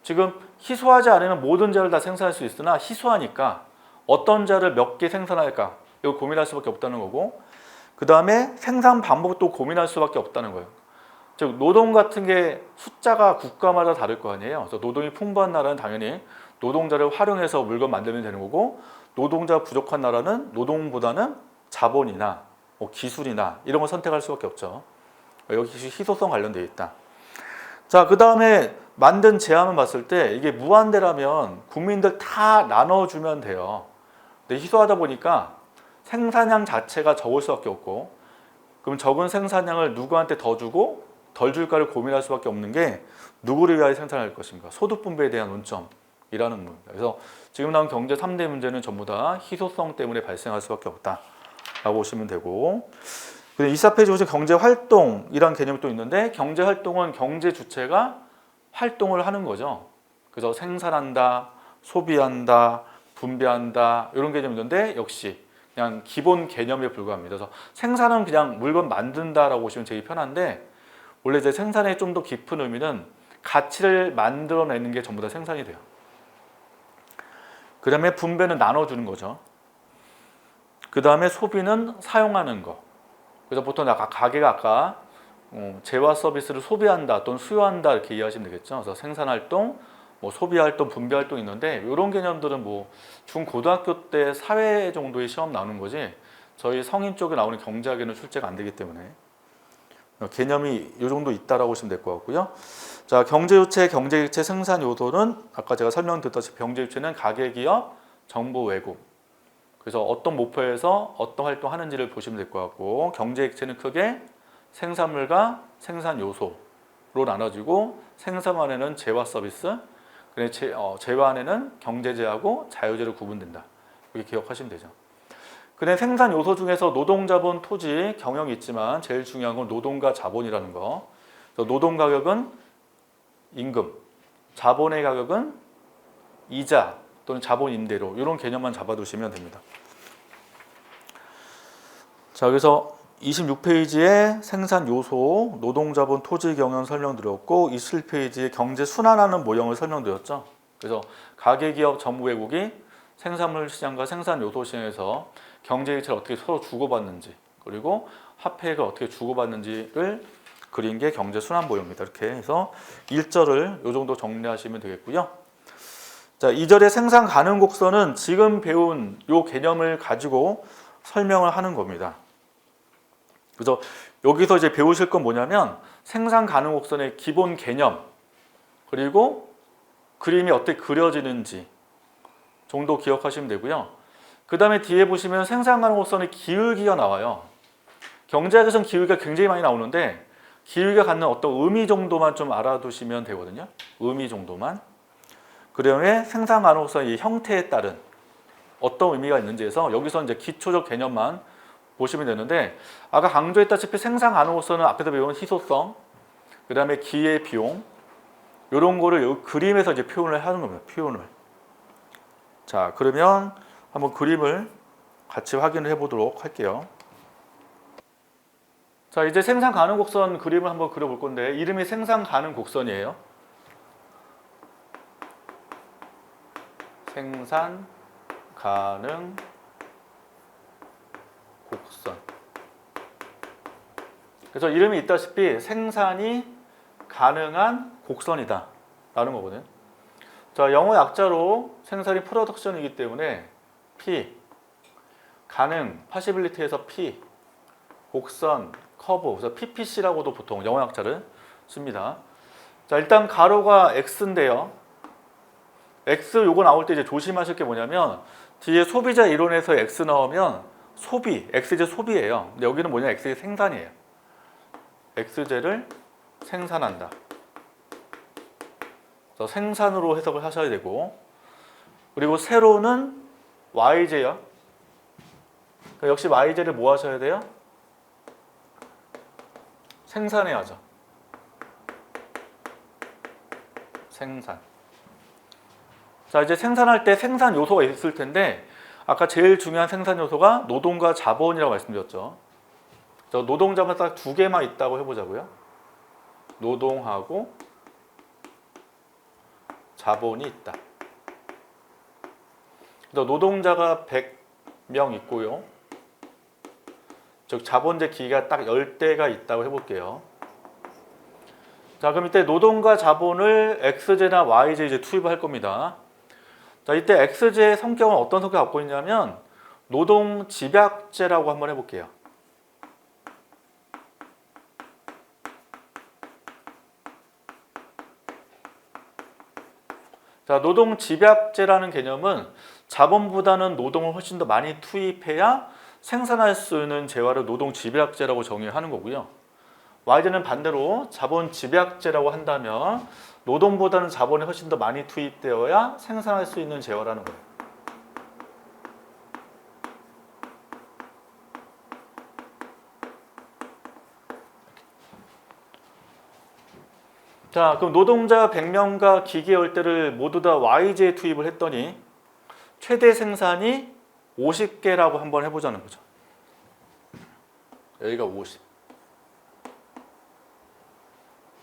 지금 희소하지 않으면 모든 재화를 다 생산할 수 있으나 희소하니까 어떤 재화를 몇 개 생산할까 이걸 고민할 수밖에 없다는 거고 그 다음에 생산 방법도 고민할 수밖에 없다는 거예요. 즉 노동 같은 게 숫자가 국가마다 다를 거 아니에요. 그래서 노동이 풍부한 나라는 당연히 노동자를 활용해서 물건 만들면 되는 거고 노동자가 부족한 나라는 노동보다는 자본이나 뭐 기술이나 이런 걸 선택할 수밖에 없죠. 여기 희소성 관련되어 있다. 자, 그 다음에 만든 제안을 봤을 때 이게 무한대라면 국민들 다 나눠주면 돼요. 근데 희소하다 보니까 생산량 자체가 적을 수밖에 없고 그럼 적은 생산량을 누구한테 더 주고 덜 줄까를 고민할 수밖에 없는 게 누구를 위하여 생산할 것인가 소득 분배에 대한 논점이라는 겁니다. 그래서 지금 나온 경제 3대 문제는 전부 다 희소성 때문에 발생할 수밖에 없다라고 보시면 되고 24페이지 보시면 경제활동이라는 개념이 또 있는데 경제활동은 경제 주체가 활동을 하는 거죠. 그래서 생산한다, 소비한다, 분배한다 이런 개념이 있는데 역시 그냥 기본 개념에 불과합니다. 그래서 생산은 그냥 물건 만든다라고 보시면 제일 편한데 원래 이제 생산의 좀 더 깊은 의미는 가치를 만들어내는 게 전부 다 생산이 돼요. 그 다음에 분배는 나눠주는 거죠. 그 다음에 소비는 사용하는 거. 그래서 보통 가게가 아까 재화 서비스를 소비한다 또는 수요한다 이렇게 이해하시면 되겠죠. 그래서 생산활동, 뭐 소비활동, 분배활동 있는데 이런 개념들은 뭐 중고등학교 때 사회 정도의 시험 나오는 거지 저희 성인 쪽에 나오는 경제학에는 출제가 안 되기 때문에 개념이 이 정도 있다라고 보시면 될 것 같고요. 자, 경제주체, 경제객체, 생산 요소는 아까 제가 설명드렸다시피 경제주체는 가계, 기업, 정부, 외국. 그래서 어떤 목표에서 어떤 활동하는지를 보시면 될 것 같고 경제객체는 크게 생산물과 생산 요소로 나눠지고 생산 안에는 재화 서비스, 재화 안에는 경제재하고 자유재로 구분된다. 이렇게 기억하시면 되죠. 근데 생산 요소 중에서 노동자본, 토지, 경영이 있지만 제일 중요한 건 노동과 자본이라는 거. 노동 가격은 임금, 자본의 가격은 이자 또는 자본 임대료 이런 개념만 잡아두시면 됩니다. 자, 그래서 26페이지에 생산 요소, 노동, 자본, 토지, 경영 설명드렸고 27페이지에 경제 순환하는 모형을 설명드렸죠. 그래서 가계, 기업, 정부, 외국이 생산물 시장과 생산 요소 시장에서 경제기체를 어떻게 서로 주고받는지 그리고 화폐가 어떻게 주고받는지를 그린 게 경제 순환 모형입니다. 이렇게 해서 1절을 이 정도 정리하시면 되겠고요. 자, 2절의 생산 가능 곡선은 지금 배운 이 개념을 가지고 설명을 하는 겁니다. 그래서 여기서 이제 배우실 건 뭐냐면 생산 가능 곡선의 기본 개념 그리고 그림이 어떻게 그려지는지 정도 기억하시면 되고요. 그 다음에 뒤에 보시면 생산 가능 곡선의 기울기가 나와요. 경제학에서는 기울기가 굉장히 많이 나오는데 기울기가 갖는 어떤 의미 정도만 좀 알아두시면 되거든요. 의미 정도만. 그다음에 생산 가능 곡선의 형태에 따른 어떤 의미가 있는지 해서 여기서 이제 기초적 개념만 보시면 되는데 아까 강조했다시피 생산 가능 곡선은 앞에서 배운 희소성, 그 다음에 기회 비용 이런 거를 이 그림에서 이제 표현을 하는 겁니다. 표현을. 자, 그러면 한번 그림을 같이 확인을 해보도록 할게요. 자, 이제 생산 가능 곡선 그림을 한번 그려볼 건데 이름이 생산 가능 곡선이에요. 생산 가능 곡선. 그래서 이름이 있다시피 생산이 가능한 곡선이다 라는 거거든요. 자, 영어 약자로 생산이 프로덕션이기 때문에 P, 가능, possibility에서 P, 곡선, 커브, 그래서 PPC라고도 보통 영어 약자를 씁니다. 자, 일단 가로가 X인데요. X 요거 나올 때 이제 조심하실 게 뭐냐면 뒤에 소비자 이론에서 X 나오면 소비, X제 소비예요. 근데 여기는 뭐냐? X제 생산이에요. X제를 생산한다. 그래서 생산으로 해석을 하셔야 되고 그리고 세로는 Y제요. 역시 Y제를 뭐 하셔야 돼요? 생산해야죠. 생산. 자, 이제 생산할 때 생산 요소가 있을 텐데 아까 제일 중요한 생산 요소가 노동과 자본이라고 말씀드렸죠. 노동자만 딱 두 개만 있다고 해보자고요. 노동하고 자본이 있다. 노동자가 100명 있고요. 즉 자본제 기계가 딱 10대가 있다고 해볼게요. 자, 그럼 이때 노동과 자본을 X제나 Y제 이제 투입을 할 겁니다. 자, 이때 X제의 성격은 어떤 성격을 갖고 있냐면 노동 집약제라고 한번 해볼게요. 자, 노동 집약제라는 개념은 자본보다는 노동을 훨씬 더 많이 투입해야 생산할 수 있는 재화를 노동 집약제라고 정의하는 거고요. Y제는 반대로 자본 집약제라고 한다면 노동보다는 자본이 훨씬 더 많이 투입되어야 생산할 수 있는 재화라는 거예요. 자, 그럼 노동자 100명과 기계 10대를 모두 다 Y제에 투입을 했더니 최대 생산이 50개라고 한번 해보자는 거죠. 여기가 50.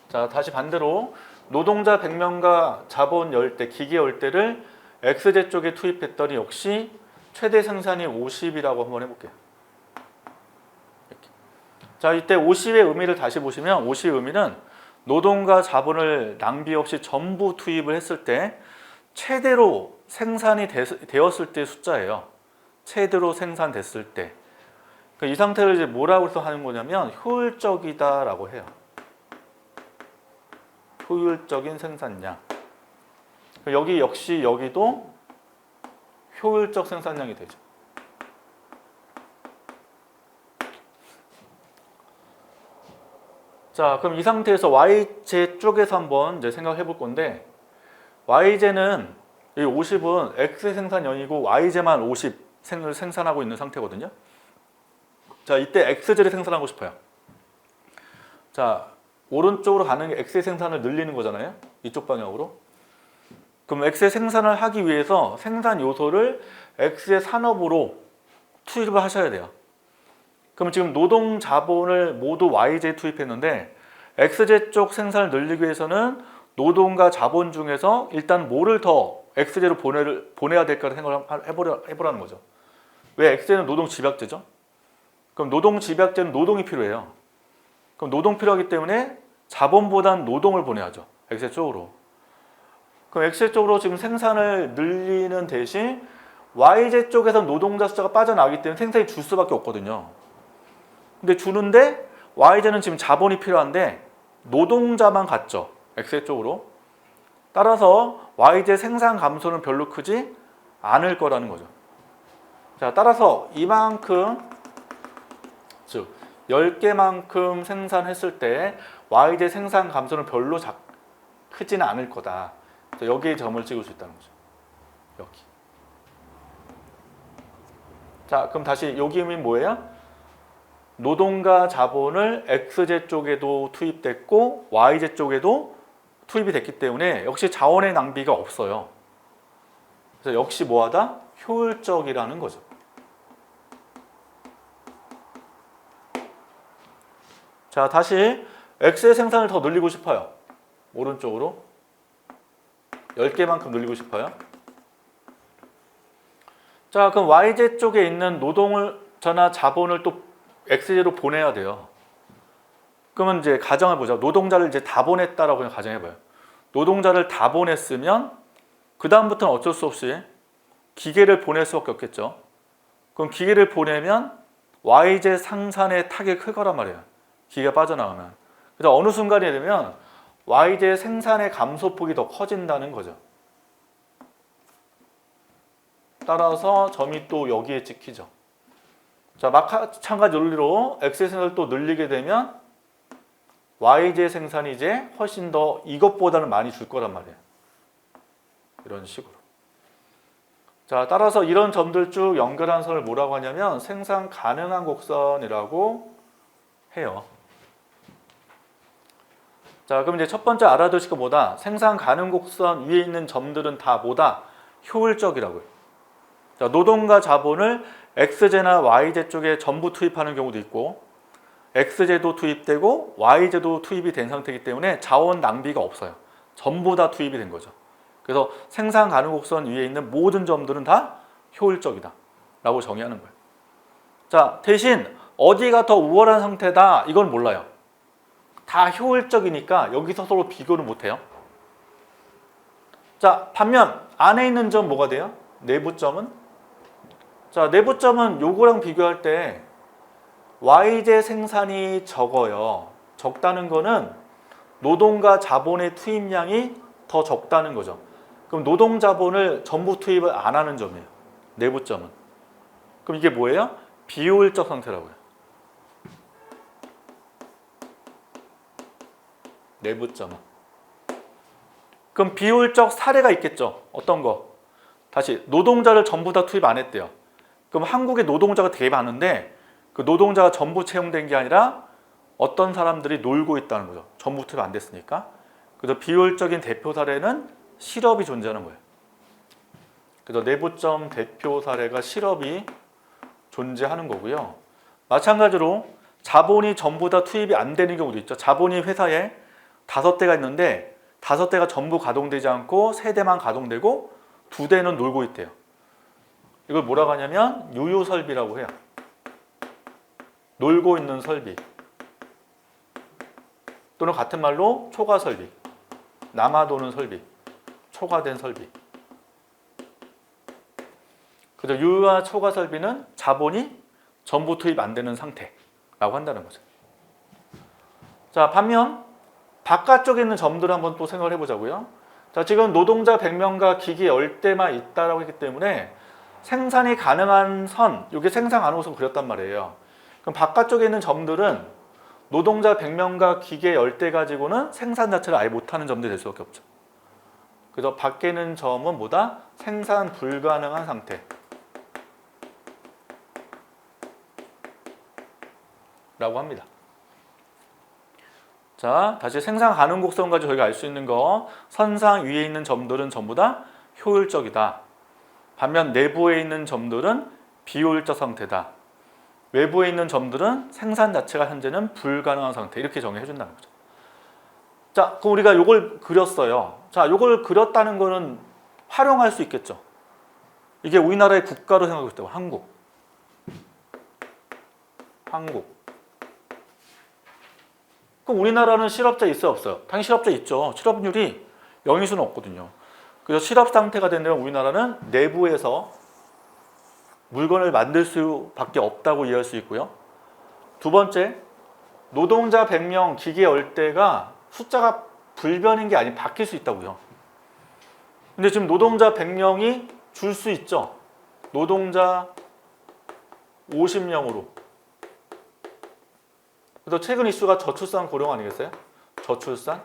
자, 다시 반대로 노동자 100명과 자본 10대, 기계 10대를 X제 쪽에 투입했더니 역시 최대 생산이 50이라고 한번 해볼게요. 이렇게. 자, 이때 50의 의미를 다시 보시면 50의 의미는 노동과 자본을 낭비 없이 전부 투입을 했을 때 최대로 생산이 되었을 때의 숫자예요. 최대로 생산됐을 때. 이 상태를 이제 뭐라고 해서 하는 거냐면 효율적이다라고 해요. 효율적인 생산량. 여기 역시 여기도 효율적 생산량이 되죠. 자, 그럼 이 상태에서 Y제 쪽에서 한번 이제 생각해 볼 건데 Y제는 이 50은 X의 생산량이고 Y제만 50 생산하고 있는 상태거든요. 자, 이때 X제를 생산하고 싶어요. 자, 오른쪽으로 가는 게 X의 생산을 늘리는 거잖아요. 이쪽 방향으로. 그럼 X의 생산을 하기 위해서 생산 요소를 X의 산업으로 투입을 하셔야 돼요. 그럼 지금 노동 자본을 모두 Y제에 투입했는데 X제 쪽 생산을 늘리기 위해서는 노동과 자본 중에서 일단 뭐를 더 X제로 보내야 될까를 생각을 해보라는 거죠. 왜 X제는 노동 집약제죠? 그럼 노동 집약제는 노동이 필요해요. 그럼 노동 필요하기 때문에 자본보단 노동을 보내야죠. X제 쪽으로. 그럼 X제 쪽으로 지금 생산을 늘리는 대신 Y제 쪽에서 노동자 숫자가 빠져나가기 때문에 생산이 줄 수밖에 없거든요. 근데 주는데 Y제는 지금 자본이 필요한데 노동자만 갔죠. X제 쪽으로. 따라서 YJ 생산 감소는 별로 크지 않을 거라는 거죠. 자, 따라서 이만큼, 즉 10개만큼 생산했을 때 YJ 생산 감소는 별로 크지는 않을 거다. 여기에 점을 찍을 수 있다는 거죠. 여기. 자, 그럼 다시 여기 의미는 뭐예요? 노동과 자본을 XJ 쪽에도 투입됐고 YJ 쪽에도 투입이 됐기 때문에 역시 자원의 낭비가 없어요. 그래서 역시 뭐하다? 효율적이라는 거죠. 자, 다시 X의 생산을 더 늘리고 싶어요. 오른쪽으로 10개만큼 늘리고 싶어요. 자, 그럼 YJ 쪽에 있는 노동을 저나 자본을 또 XJ로 보내야 돼요. 그러면 이제 가정을 보자. 노동자를 이제 다 보냈다라고 그냥 가정해봐요. 노동자를 다 보냈으면 그 다음부터는 어쩔 수 없이 기계를 보낼 수밖에 없겠죠. 그럼 기계를 보내면 YJ 생산에 타격이 클 거란 말이에요. 기계가 빠져나가면. 그래서 어느 순간이 되면 YJ 생산의 감소폭이 더 커진다는 거죠. 따라서 점이 또 여기에 찍히죠. 자, 마찬가지 논리로 X의 생산을 또 늘리게 되면 YJ 생산이 이제 훨씬 더 이것보다는 많이 줄 거란 말이에요. 이런 식으로. 자, 따라서 이런 점들 쭉 연결한 선을 뭐라고 하냐면 생산 가능한 곡선이라고 해요. 자, 그럼 이제 첫 번째 알아두실 거 뭐다? 생산 가능 곡선 위에 있는 점들은 다 뭐다? 효율적이라고요. 자, 노동과 자본을 XJ나 YJ 쪽에 전부 투입하는 경우도 있고 XJ도 투입되고 YJ도 투입이 된 상태이기 때문에 자원 낭비가 없어요. 전부 다 투입이 된 거죠. 그래서 생산 가능 곡선 위에 있는 모든 점들은 다 효율적이다 라고 정의하는 거예요. 자, 대신 어디가 더 우월한 상태다 이건 몰라요. 다 효율적이니까 여기서 서로 비교를 못해요. 자, 반면 안에 있는 점 뭐가 돼요? 내부점은? 자, 내부점은 요거랑 비교할 때 YJ 생산이 적어요. 적다는 거는 노동과 자본의 투입량이 더 적다는 거죠. 그럼 노동 자본을 전부 투입을 안 하는 점이에요. 내부점은. 그럼 이게 뭐예요? 비효율적 상태라고요. 내부점은. 그럼 비효율적 사례가 있겠죠. 어떤 거? 다시 노동자를 전부 다 투입 안 했대요. 그럼 한국에 노동자가 되게 많은데 그 노동자가 전부 채용된 게 아니라 어떤 사람들이 놀고 있다는 거죠. 전부 투입 안 됐으니까. 그래서 비효율적인 대표 사례는 실업이 존재하는 거예요. 그래서 내부점 대표 사례가 실업이 존재하는 거고요. 마찬가지로 자본이 전부 다 투입이 안 되는 경우도 있죠. 자본이 회사에 5대가 있는데 5대가 전부 가동되지 않고 3대만 가동되고 2대는 놀고 있대요. 이걸 뭐라고 하냐면 유효설비라고 해요. 놀고 있는 설비 또는 같은 말로 초과설비, 남아도는 설비, 초과된 설비. 그래서 유효와 초과설비는 자본이 전부 투입 안 되는 상태라고 한다는 거죠. 자, 반면 바깥쪽에 있는 점들을 한번 또 생각을 해보자고요. 자, 지금 노동자 100명과 기계 10대만 있다라고 했기 때문에 생산이 가능한 선, 이게 생산 가능성을 그렸단 말이에요. 그럼 바깥쪽에 있는 점들은 노동자 100명과 기계 10대 가지고는 생산 자체를 아예 못하는 점들이 될 수밖에 없죠. 그래서 밖에 있는 점은 뭐다? 생산 불가능한 상태. 라고 합니다. 자, 다시 생산 가능 곡선 가지고 저희가 알 수 있는 거, 선상 위에 있는 점들은 전부 다 효율적이다. 반면 내부에 있는 점들은 비효율적 상태다. 외부에 있는 점들은 생산 자체가 현재는 불가능한 상태. 이렇게 정의해 준다는 거죠. 자, 그럼 우리가 이걸 그렸어요. 자, 이걸 그렸다는 거는 활용할 수 있겠죠. 이게 우리나라의 국가로 생각하고 있다고. 한국. 그럼 우리나라는 실업자 있어요, 없어요? 당연히 실업자 있죠. 실업률이 0일 수는 없거든요. 그래서 실업 상태가 된다면 우리나라는 내부에서 물건을 만들 수밖에 없다고 이해할 수 있고요. 두 번째, 노동자 100명, 기계 10대가 숫자가 불변인 게 아닌 바뀔 수 있다고요. 근데 지금 노동자 100명이 줄 수 있죠. 노동자 50명으로. 그래서 최근 이슈가 저출산 고령 아니겠어요? 저출산.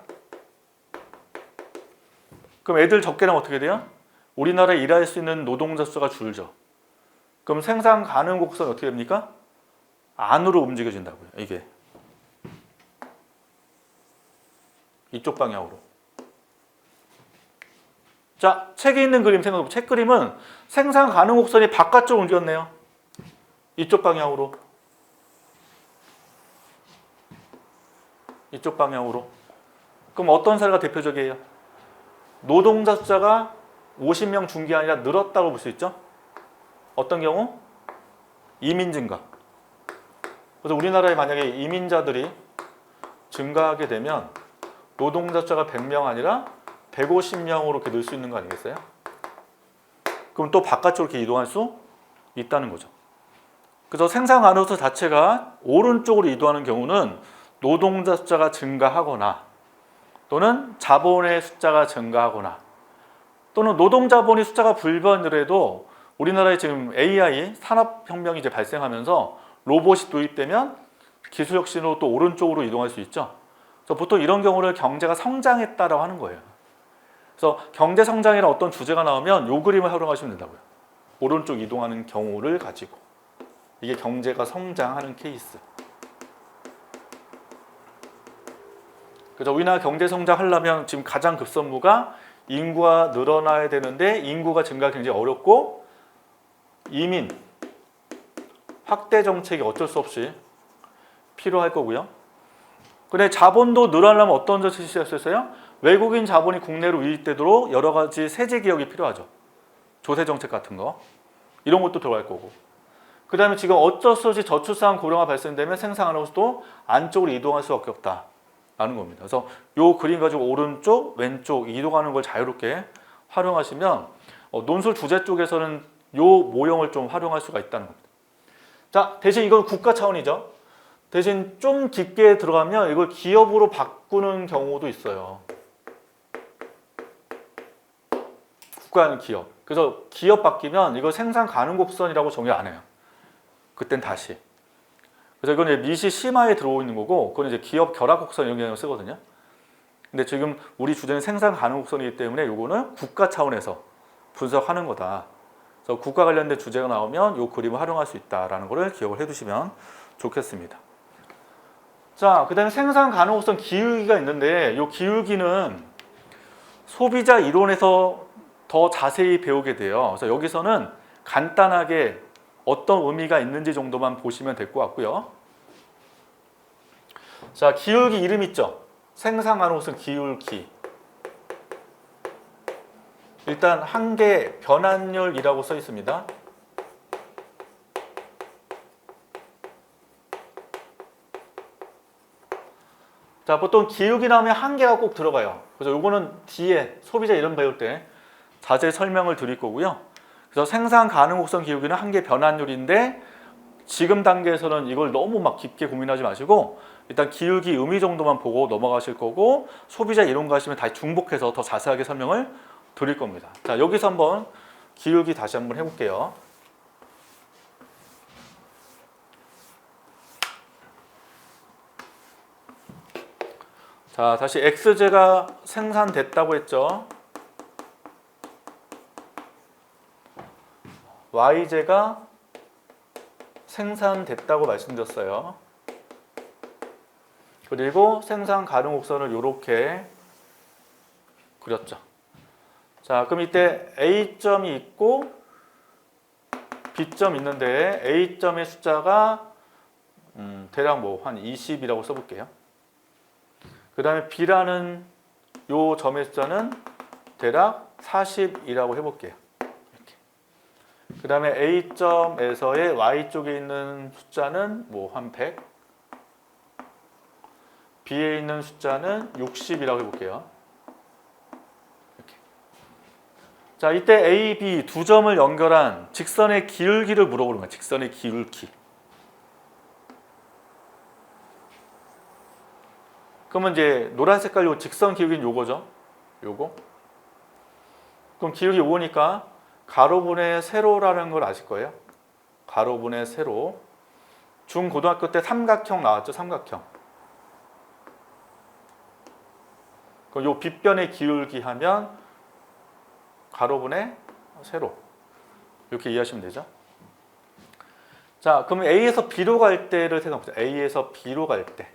그럼 애들 적게 나면 어떻게 돼요? 우리나라에 일할 수 있는 노동자 수가 줄죠. 그럼 생산 가능 곡선이 어떻게 됩니까? 안으로 움직여진다고요. 이게 이쪽 방향으로. 자, 책에 있는 그림 생각해보면 책 그림은 생산 가능 곡선이 바깥쪽으로 움직였네요. 이쪽 방향으로. 이쪽 방향으로. 그럼 어떤 사례가 대표적이에요? 노동자 숫자가 50명 준 게 아니라 늘었다고 볼 수 있죠? 어떤 경우? 이민 증가. 그래서 우리나라에 만약에 이민자들이 증가하게 되면 노동자 숫자가 100명 아니라 150명으로 이렇게 늘 수 있는 거 아니겠어요? 그럼 또 바깥쪽으로 이렇게 이동할 수 있다는 거죠. 그래서 생산 가능 곡선 자체가 오른쪽으로 이동하는 경우는 노동자 숫자가 증가하거나 또는 자본의 숫자가 증가하거나 또는 노동자본의 숫자가 불변이라도 우리나라에 지금 AI 산업혁명이 이제 발생하면서 로봇이 도입되면 기술혁신으로 또 오른쪽으로 이동할 수 있죠. 그래서 보통 이런 경우를 경제가 성장했다라고 하는 거예요. 그래서 경제 성장이라는 어떤 주제가 나오면 이 그림을 활용하시면 된다고요. 오른쪽 이동하는 경우를 가지고 이게 경제가 성장하는 케이스. 그래서 우리나라 경제 성장하려면 지금 가장 급선무가 인구가 늘어나야 되는데 인구가 증가가 굉장히 어렵고 이민 확대 정책이 어쩔 수 없이 필요할 거고요. 근데 자본도 늘어나려면 어떤 정책이 시작됐어요? 외국인 자본이 국내로 유입되도록 여러 가지 세제 개혁이 필요하죠. 조세 정책 같은 거 이런 것도 들어갈 거고. 그 다음에 지금 어쩔 수 없이 저출산 고령화 발생되면 생산하는 것도 안쪽으로 이동할 수밖에 없다라는 겁니다. 그래서 이 그림 가지고 오른쪽, 왼쪽 이동하는 걸 자유롭게 활용하시면 논술 주제 쪽에서는 이 모형을 좀 활용할 수가 있다는 겁니다. 자, 대신 이건 국가 차원이죠. 대신 좀 깊게 들어가면 이걸 기업으로 바꾸는 경우도 있어요. 국가는 기업. 그래서 기업 바뀌면 이거 생산 가능 곡선이라고 정의 안 해요. 그땐 다시. 그래서 이건 이제 미시 심화에 들어오 있는 거고, 그건 이제 기업 결합 곡선 이런 개념을 쓰거든요. 근데 지금 우리 주제는 생산 가능 곡선이기 때문에 이거는 국가 차원에서 분석하는 거다. 그래서 국가 관련된 주제가 나오면 이 그림을 활용할 수 있다라는 거를 기억을 해두시면 좋겠습니다. 자, 그 다음에 생산 가능 곡선 기울기가 있는데 이 기울기는 소비자 이론에서 더 자세히 배우게 돼요. 그래서 여기서는 간단하게 어떤 의미가 있는지 정도만 보시면 될 것 같고요. 자, 기울기 이름 있죠? 생산 가능 곡선 기울기. 일단 한계 변환율이라고 써 있습니다. 자, 보통 기울기 나오면 한계가 꼭 들어가요. 그래서 이거는 뒤에 소비자 이름 배울 때 자세히 설명을 드릴 거고요. 그래서 생산 가능 곡선 기울기는 한계 변환율인데 지금 단계에서는 이걸 너무 막 깊게 고민하지 마시고 일단 기울기 의미 정도만 보고 넘어가실 거고 소비자 이론 가시면 다시 중복해서 더 자세하게 설명을 드릴 겁니다. 자, 여기서 한번 기울기 다시 한번 해볼게요. 자, 다시 X제가 생산됐다고 했죠. Y제가 생산됐다고 말씀드렸어요. 그리고 생산 가능 곡선을 이렇게 그렸죠. 자, 그럼 이때 A점이 있고 B점 있는데 A점의 숫자가 대략 뭐 한 20이라고 써볼게요. 그 다음에 B라는 요 점의 숫자는 대략 40이라고 해볼게요. 이렇게. 그 다음에 A점에서의 Y쪽에 있는 숫자는 뭐 한 100, B에 있는 숫자는 60이라고 해볼게요. 이렇게. 자, 이때 A, B 두 점을 연결한 직선의 기울기를 물어보는 거예요. 직선의 기울기. 그러면 이제 노란 색깔 요 직선 기울기는 요거죠. 요거. 그럼 기울기 5니까 가로분의 세로라는 걸 아실 거예요. 가로분의 세로. 중고등학교 때 삼각형 나왔죠, 삼각형. 그럼 요 빗변의 기울기 하면 가로분의 세로. 이렇게 이해하시면 되죠. 자, 그럼 A에서 B로 갈 때를 생각해보자. A에서 B로 갈 때.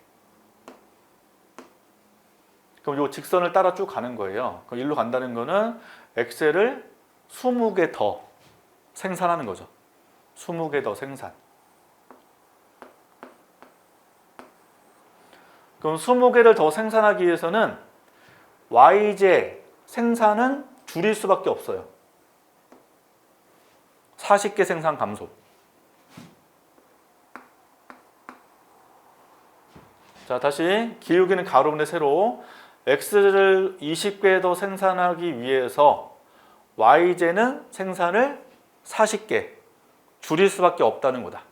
그럼 요 직선을 따라 쭉 가는 거예요. 그럼 일로 간다는 거는 엑셀을 20개 더 생산하는 거죠. 20개 더 생산. 그럼 20개를 더 생산하기 위해서는 YJ 생산은 줄일 수밖에 없어요. 40개 생산 감소. 자, 다시 기울기는 가로분의 세로. X를 20개 더 생산하기 위해서 YJ는 생산을 40개 줄일 수밖에 없다는 거다.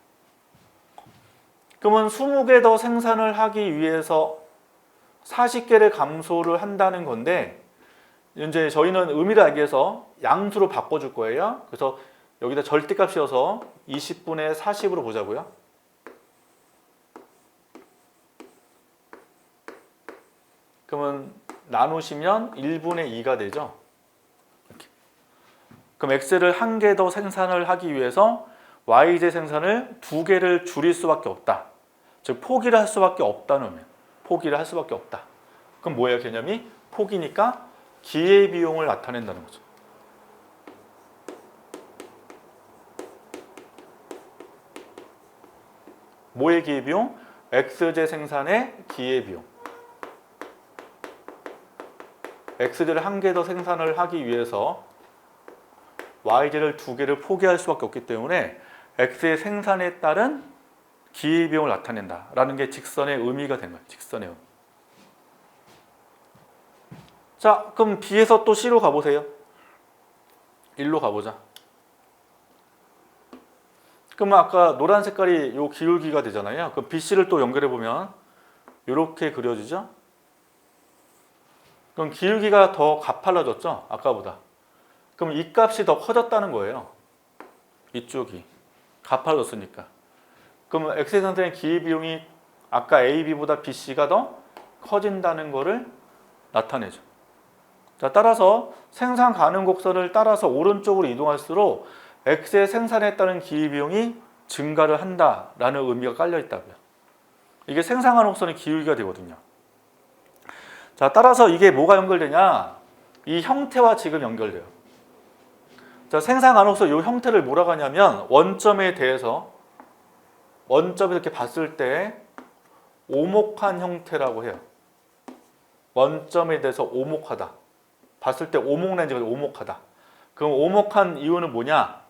그러면 20개 더 생산을 하기 위해서 40개를 감소를 한다는 건데, 이제 저희는 의미를 알기 위해서 양수로 바꿔줄 거예요. 그래서 여기다 절대값 씌워서 20분의 40으로 보자고요. 그러면 나누시면 1분의 2가 되죠. 이렇게. 그럼 X를 1개 더 생산을 하기 위해서 YJ 생산을 2개를 줄일 수밖에 없다. 즉 포기를 할 수밖에 없다는 의미예요. 포기를 할 수밖에 없다. 그럼 뭐예요, 개념이? 포기니까 기회비용을 나타낸다는 거죠. 뭐의 기회비용? X제 생산의 기회비용. X제를 1개 더 생산을 하기 위해서 Y제를 2개를 포기할 수밖에 없기 때문에 X의 생산에 따른 기회비용을 나타낸다라는 게 직선의 의미가 된 거예요. 직선의 의미. 자, 그럼 B에서 또 C로 가보세요. 1로 가보자. 그러면 아까 노란 색깔이 요 기울기가 되잖아요. 그럼 BC를 또 연결해 보면 이렇게 그려지죠. 그럼 기울기가 더 가팔라졌죠, 아까보다. 그럼 이 값이 더 커졌다는 거예요. 이쪽이 가팔라졌으니까. 그러면 X의 상태의 기회비용이 아까 AB보다 BC가 더 커진다는 거를 나타내죠. 자, 따라서 생산 가능 곡선을 따라서 오른쪽으로 이동할수록 X의 생산에 따른 기회비용이 증가를 한다라는 의미가 깔려 있다고요. 이게 생산 가능 곡선의 기울기가 되거든요. 자, 따라서 이게 뭐가 연결되냐? 이 형태와 지금 연결돼요. 자, 생산 가능 곡선 이 형태를 뭐라고 하냐면 원점에 대해서 원점에서 이렇게 봤을 때 오목한 형태라고 해요. 원점에 대해서 오목하다. 봤을 때 오목 렌즈가 오목하다. 그럼 오목한 이유는 뭐냐?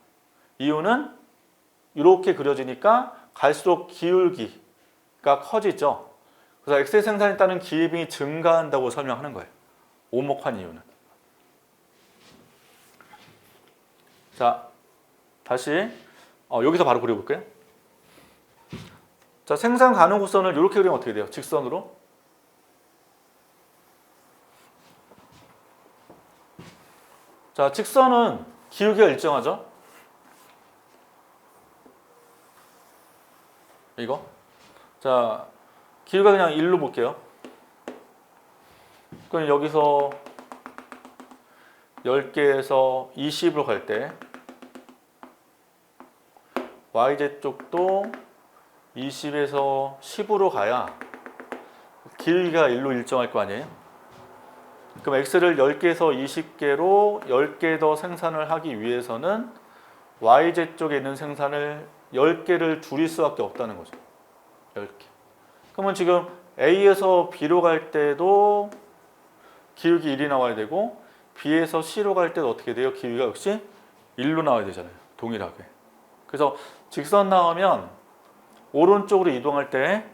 이유는 이렇게 그려지니까 갈수록 기울기가 커지죠. 그래서 X의 생산에 따른 기회비용이 증가한다고 설명하는 거예요. 오목한 이유는. 자, 다시 여기서 바로 그려볼게요. 자, 생산 가능 곡선을 이렇게 그리면 어떻게 돼요? 직선으로. 자, 직선은 기울기가 일정하죠? 이거. 자, 기울기가 그냥 1로 볼게요. 그럼 여기서 10개에서 20으로 갈 때 YZ쪽도 20에서 10으로 가야 길이가 1로 일정할 거 아니에요? 그럼 X를 10개에서 20개로 10개 더 생산을 하기 위해서는 YZ 쪽에 있는 생산을 10개를 줄일 수밖에 없다는 거죠. 10개. 그러면 지금 A에서 B로 갈 때도 기울기 1이 나와야 되고 B에서 C로 갈 때도 어떻게 돼요? 기울기가 역시 1로 나와야 되잖아요. 동일하게. 그래서 직선 나오면 오른쪽으로 이동할 때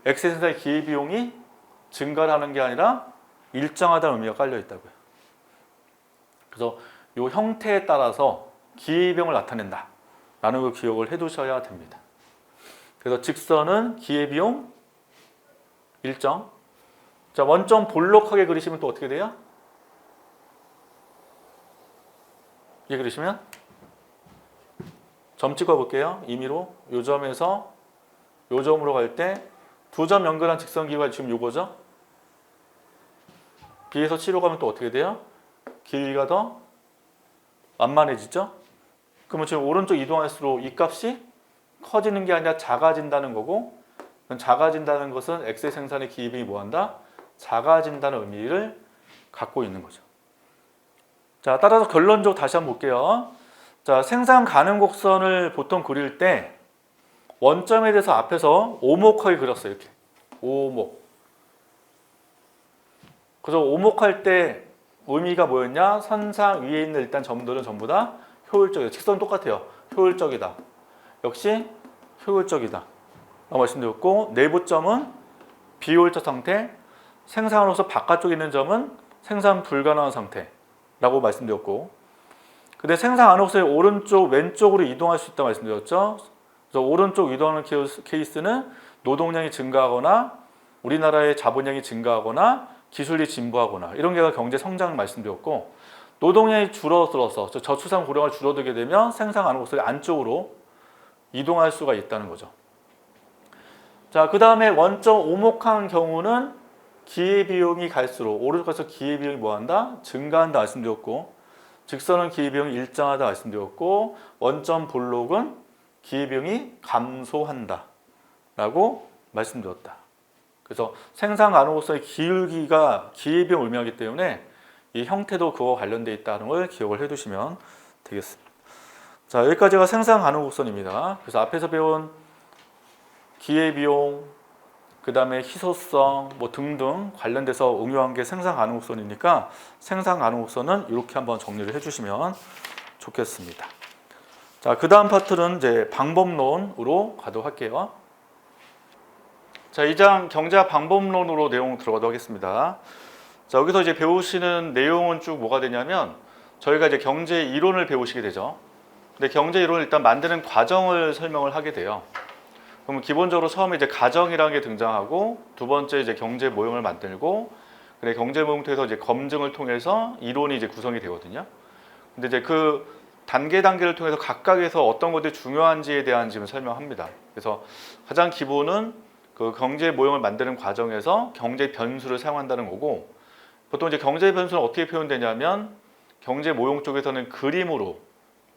X의 생산의 기회비용이 증가를 하는 게 아니라 일정하다는 의미가 깔려 있다고요. 그래서 이 형태에 따라서 기회비용을 나타낸다 라는 걸 기억을 해 두셔야 됩니다. 그래서 직선은 기회비용 일정. 자, 원점 볼록하게 그리시면 또 어떻게 돼요? 이 그리시면 점 찍어 볼게요. 임의로 요 점에서 요 점으로 갈 때 두 점 연결한 직선기가 지금 요거죠. B에서 C로 가면 또 어떻게 돼요? 길이가 더 완만해지죠? 그러면 지금 오른쪽 이동할수록 이 값이 커지는 게 아니라 작아진다는 거고, 작아진다는 것은 X의 생산의 기입이 뭐한다? 작아진다는 의미를 갖고 있는 거죠. 자, 따라서 결론적으로 다시 한번 볼게요. 자, 생산 가능 곡선을 보통 그릴 때 원점에 대해서 앞에서 오목하게 그렸어요. 이렇게 오목. 그래서 오목할 때 의미가 뭐였냐? 선상 위에 있는 일단 점들은 전부 다 효율적이다. 직선은 똑같아요. 효율적이다. 역시 효율적이다 라고 말씀드렸고, 내부점은 비효율적 상태, 생산으로서 바깥쪽에 있는 점은 생산 불가능한 상태라고 말씀드렸고, 근데 생산 안으로서 오른쪽 왼쪽으로 이동할 수 있다고 말씀드렸죠. 그래서 오른쪽 이동하는 케이스는 노동량이 증가하거나 우리나라의 자본량이 증가하거나 기술이 진보하거나 이런 게 경제 성장을 말씀드렸고, 노동량이 줄어들어서 저출산 고령화 줄어들게 되면 생산 안으로서 안쪽으로 이동할 수가 있다는 거죠. 자, 그 다음에 원점 오목한 경우는 기회비용이 갈수록 오른쪽에서 기회비용이 뭐한다? 증가한다 말씀드렸고, 직선은 기회비용이 일정하다 말씀드렸고, 원점 볼록은 기회비용이 감소한다 라고 말씀드렸다. 그래서 생산 가능성의 기울기가 기회비용을 의미하기 때문에 이 형태도 그와 관련되어 있다는 걸 기억을 해두시면 되겠습니다. 자, 여기까지가 생산 가능 곡선입니다. 그래서 앞에서 배운 기회비용, 그 다음에 희소성 뭐 등등 관련돼서 응용한 게 생산 가능 곡선이니까 생산 가능 곡선은 이렇게 한번 정리를 해주시면 좋겠습니다. 자, 그 다음 파트는 이제 방법론으로 가도록 할게요. 자, 2장 경제학 방법론으로 내용 들어가도록 하겠습니다. 자, 여기서 이제 배우시는 내용은 쭉 뭐가 되냐면 저희가 이제 경제 이론을 배우시게 되죠. 근데 경제 이론을 일단 만드는 과정을 설명을 하게 돼요. 그러면 기본적으로 처음에 이제 가정이라는 게 등장하고, 두 번째 이제 경제 모형을 만들고, 그래 경제 모형 통해서 이제 검증을 통해서 이론이 이제 구성이 되거든요. 근데 이제 그 단계를 통해서 각각에서 어떤 것들이 중요한지에 대한 지금 설명합니다. 그래서 가장 기본은 그 경제 모형을 만드는 과정에서 경제 변수를 사용한다는 거고, 보통 이제 경제 변수는 어떻게 표현되냐면 경제 모형 쪽에서는 그림으로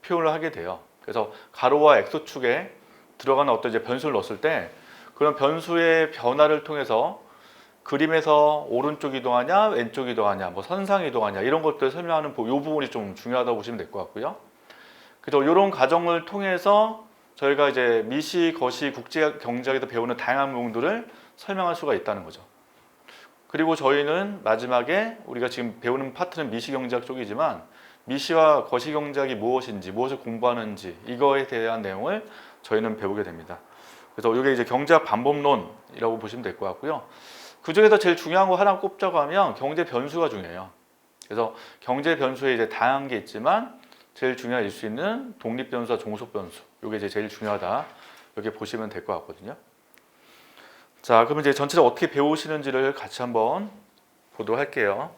표현을 하게 돼요. 그래서 가로와 X축에 들어가는 어떤 이제 변수를 넣었을 때 그런 변수의 변화를 통해서 그림에서 오른쪽 이동하냐, 왼쪽 이동하냐, 뭐 선상 이동하냐 이런 것들을 설명하는 이 부분이 좀 중요하다고 보시면 될 것 같고요. 그래서 이런 과정을 통해서 저희가 이제 미시, 거시, 국제 경제학에서 배우는 다양한 모형들을 설명할 수가 있다는 거죠. 그리고 저희는 마지막에 우리가 지금 배우는 파트는 미시 경제학 쪽이지만 미시와 거시 경제학이 무엇인지, 무엇을 공부하는지 이거에 대한 내용을 저희는 배우게 됩니다. 그래서 이게 이제 경제학 방법론이라고 보시면 될 것 같고요. 그 중에서 제일 중요한 거 하나 꼽자고 하면 경제 변수가 중요해요. 그래서 경제 변수에 이제 다양한 게 있지만 제일 중요할 수 있는 독립 변수와 종속 변수, 이게 이제 제일 중요하다 이렇게 보시면 될 것 같거든요. 자, 그러면 이제 전체적으로 어떻게 배우시는지를 같이 한번 보도록 할게요.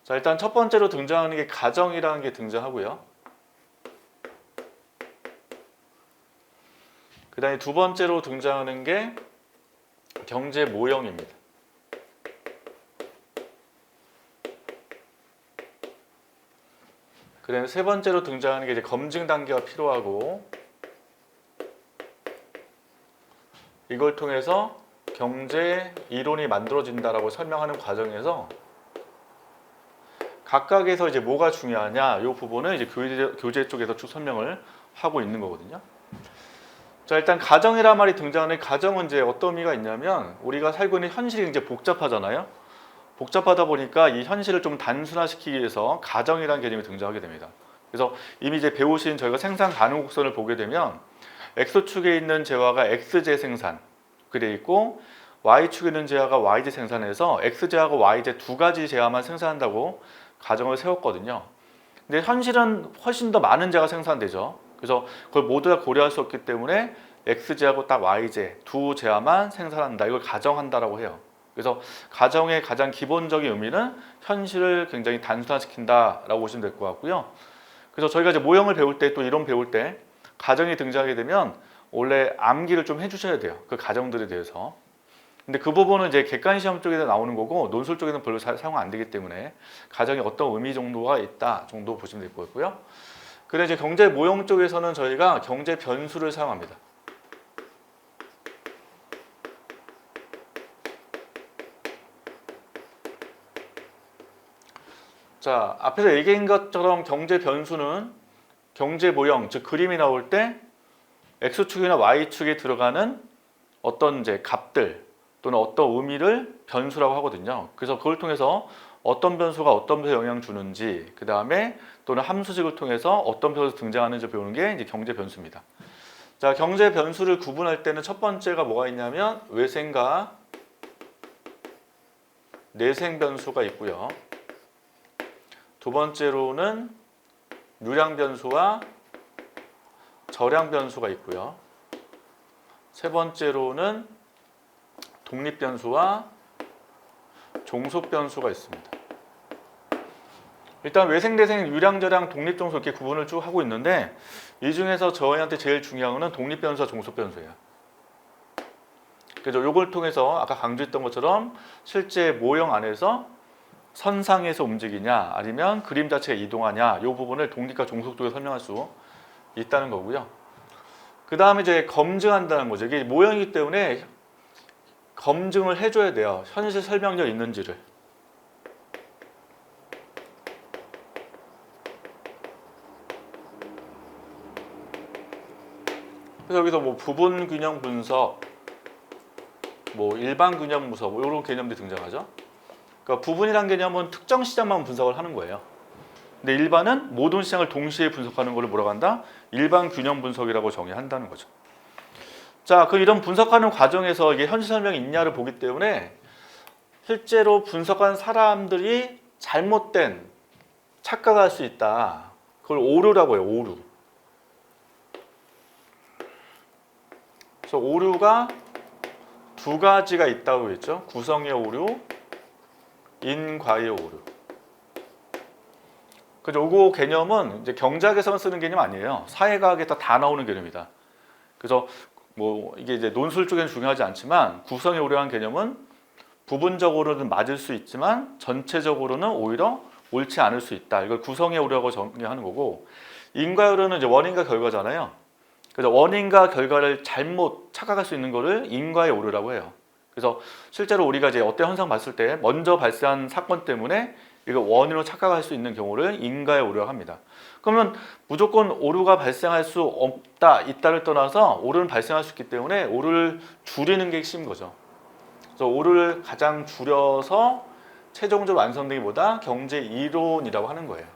자, 일단 첫 번째로 등장하는 게 가정이라는 게 등장하고요. 그 다음에 두 번째로 등장하는 게 경제 모형입니다. 그 다음에 세 번째로 등장하는 게 이제 검증 단계가 필요하고, 이걸 통해서 경제 이론이 만들어진다라고 설명하는 과정에서 각각에서 이제 뭐가 중요하냐 이 부분은 이제 교재 쪽에서 쭉 설명을 하고 있는 거거든요. 자, 일단 가정이란 말이 등장하는 가정은 이제 어떤 의미가 있냐면 우리가 살고 있는 현실이 굉장히 복잡하잖아요. 복잡하다 보니까 이 현실을 좀 단순화시키기 위해서 가정이라는 개념이 등장하게 됩니다. 그래서 이미 이제 배우신 저희가 생산 가능 곡선을 보게 되면 X축에 있는 재화가 X재 생산 그래 있고, Y축에 있는 재화가 Y재 생산해서 X재화가 Y재 두 가지 재화만 생산한다고 가정을 세웠거든요. 근데 현실은 훨씬 더 많은 재화가 생산되죠. 그래서 그걸 모두 다 고려할 수 없기 때문에 X재하고 딱 Y재 두 재화만 생산한다, 이걸 가정한다라고 해요. 그래서 가정의 가장 기본적인 의미는 현실을 굉장히 단순화시킨다라고 보시면 될 것 같고요. 그래서 저희가 이제 모형을 배울 때 또 이론 배울 때 가정이 등장하게 되면 원래 암기를 좀 해주셔야 돼요. 그 가정들에 대해서. 근데 그 부분은 이제 객관 시험 쪽에 나오는 거고 논술 쪽에는 별로 사용 안 되기 때문에 가정에 어떤 의미 정도가 있다 정도 보시면 될 거고요. 그래 이제 경제 모형 쪽에서는 저희가 경제 변수를 사용합니다. 자, 앞에서 얘기한 것처럼 경제 변수는 경제 모형, 즉 그림이 나올 때 X축이나 Y축에 들어가는 어떤 이제 값들 또는 어떤 의미를 변수라고 하거든요. 그래서 그걸 통해서 어떤 변수가 어떤 변수에 영향을 주는지, 그 다음에 또는 함수식을 통해서 어떤 변수가 등장하는지 배우는 게 이제 경제 변수입니다. 자, 경제 변수를 구분할 때는 첫 번째가 뭐가 있냐면 외생과 내생 변수가 있고요. 두 번째로는 유량 변수와 저량 변수가 있고요. 세 번째로는 독립 변수와 종속 변수가 있습니다. 일단 외생, 내생, 유량, 저량, 독립, 종속 이렇게 구분을 쭉 하고 있는데 이 중에서 저희한테 제일 중요한 거는 독립 변수와 종속 변수예요. 그래서 이걸 통해서 아까 강조했던 것처럼 실제 모형 안에서 선상에서 움직이냐 아니면 그림 자체가 이동하냐 이 부분을 독립과 종속 쪽에 설명할 수 있다는 거고요. 그 다음에 이제 검증한다는 거죠. 이게 모형이기 때문에 검증을 해줘야 돼요. 현실 설명력 있는지를. 그래서 여기서 뭐 부분 균형 분석, 뭐 일반 균형 분석 뭐 이런 개념들이 등장하죠. 그러니까 부분이란 개념은 특정 시장만 분석을 하는 거예요. 근데 일반은 모든 시장을 동시에 분석하는 것을 뭐라고 한다? 일반 균형 분석이라고 정의한다는 거죠. 자, 그 이런 분석하는 과정에서 이게 현실 설명이 있냐를 보기 때문에 실제로 분석한 사람들이 잘못된 착각할 수 있다. 그걸 오류라고 해요. 오류. 그래서 오류가 두 가지가 있다고 했죠. 구성의 오류, 인과의 오류. 그죠? 요거 개념은 이제 경제학에서만 쓰는 개념 아니에요. 사회과학에서 다 나오는 개념이다. 그래서 뭐 이게 이제 논술 쪽에는 중요하지 않지만 구성의 오류라는 개념은 부분적으로는 맞을 수 있지만 전체적으로는 오히려 옳지 않을 수 있다. 이걸 구성의 오류라고 정의하는 거고, 인과의 오류는 이제 원인과 결과잖아요. 그래서 원인과 결과를 잘못 착각할 수 있는 거를 인과의 오류라고 해요. 그래서 실제로 우리가 이제 어떤 현상 봤을 때 먼저 발생한 사건 때문에 이거 원인으로 착각할 수 있는 경우를 인과의 오류라고 합니다. 그러면 무조건 오류가 발생할 수 없다, 있다를 떠나서 오류는 발생할 수 있기 때문에 오류를 줄이는 게 핵심인 거죠. 그래서 오류를 가장 줄여서 최종적으로 완성되기보다 경제 이론이라고 하는 거예요.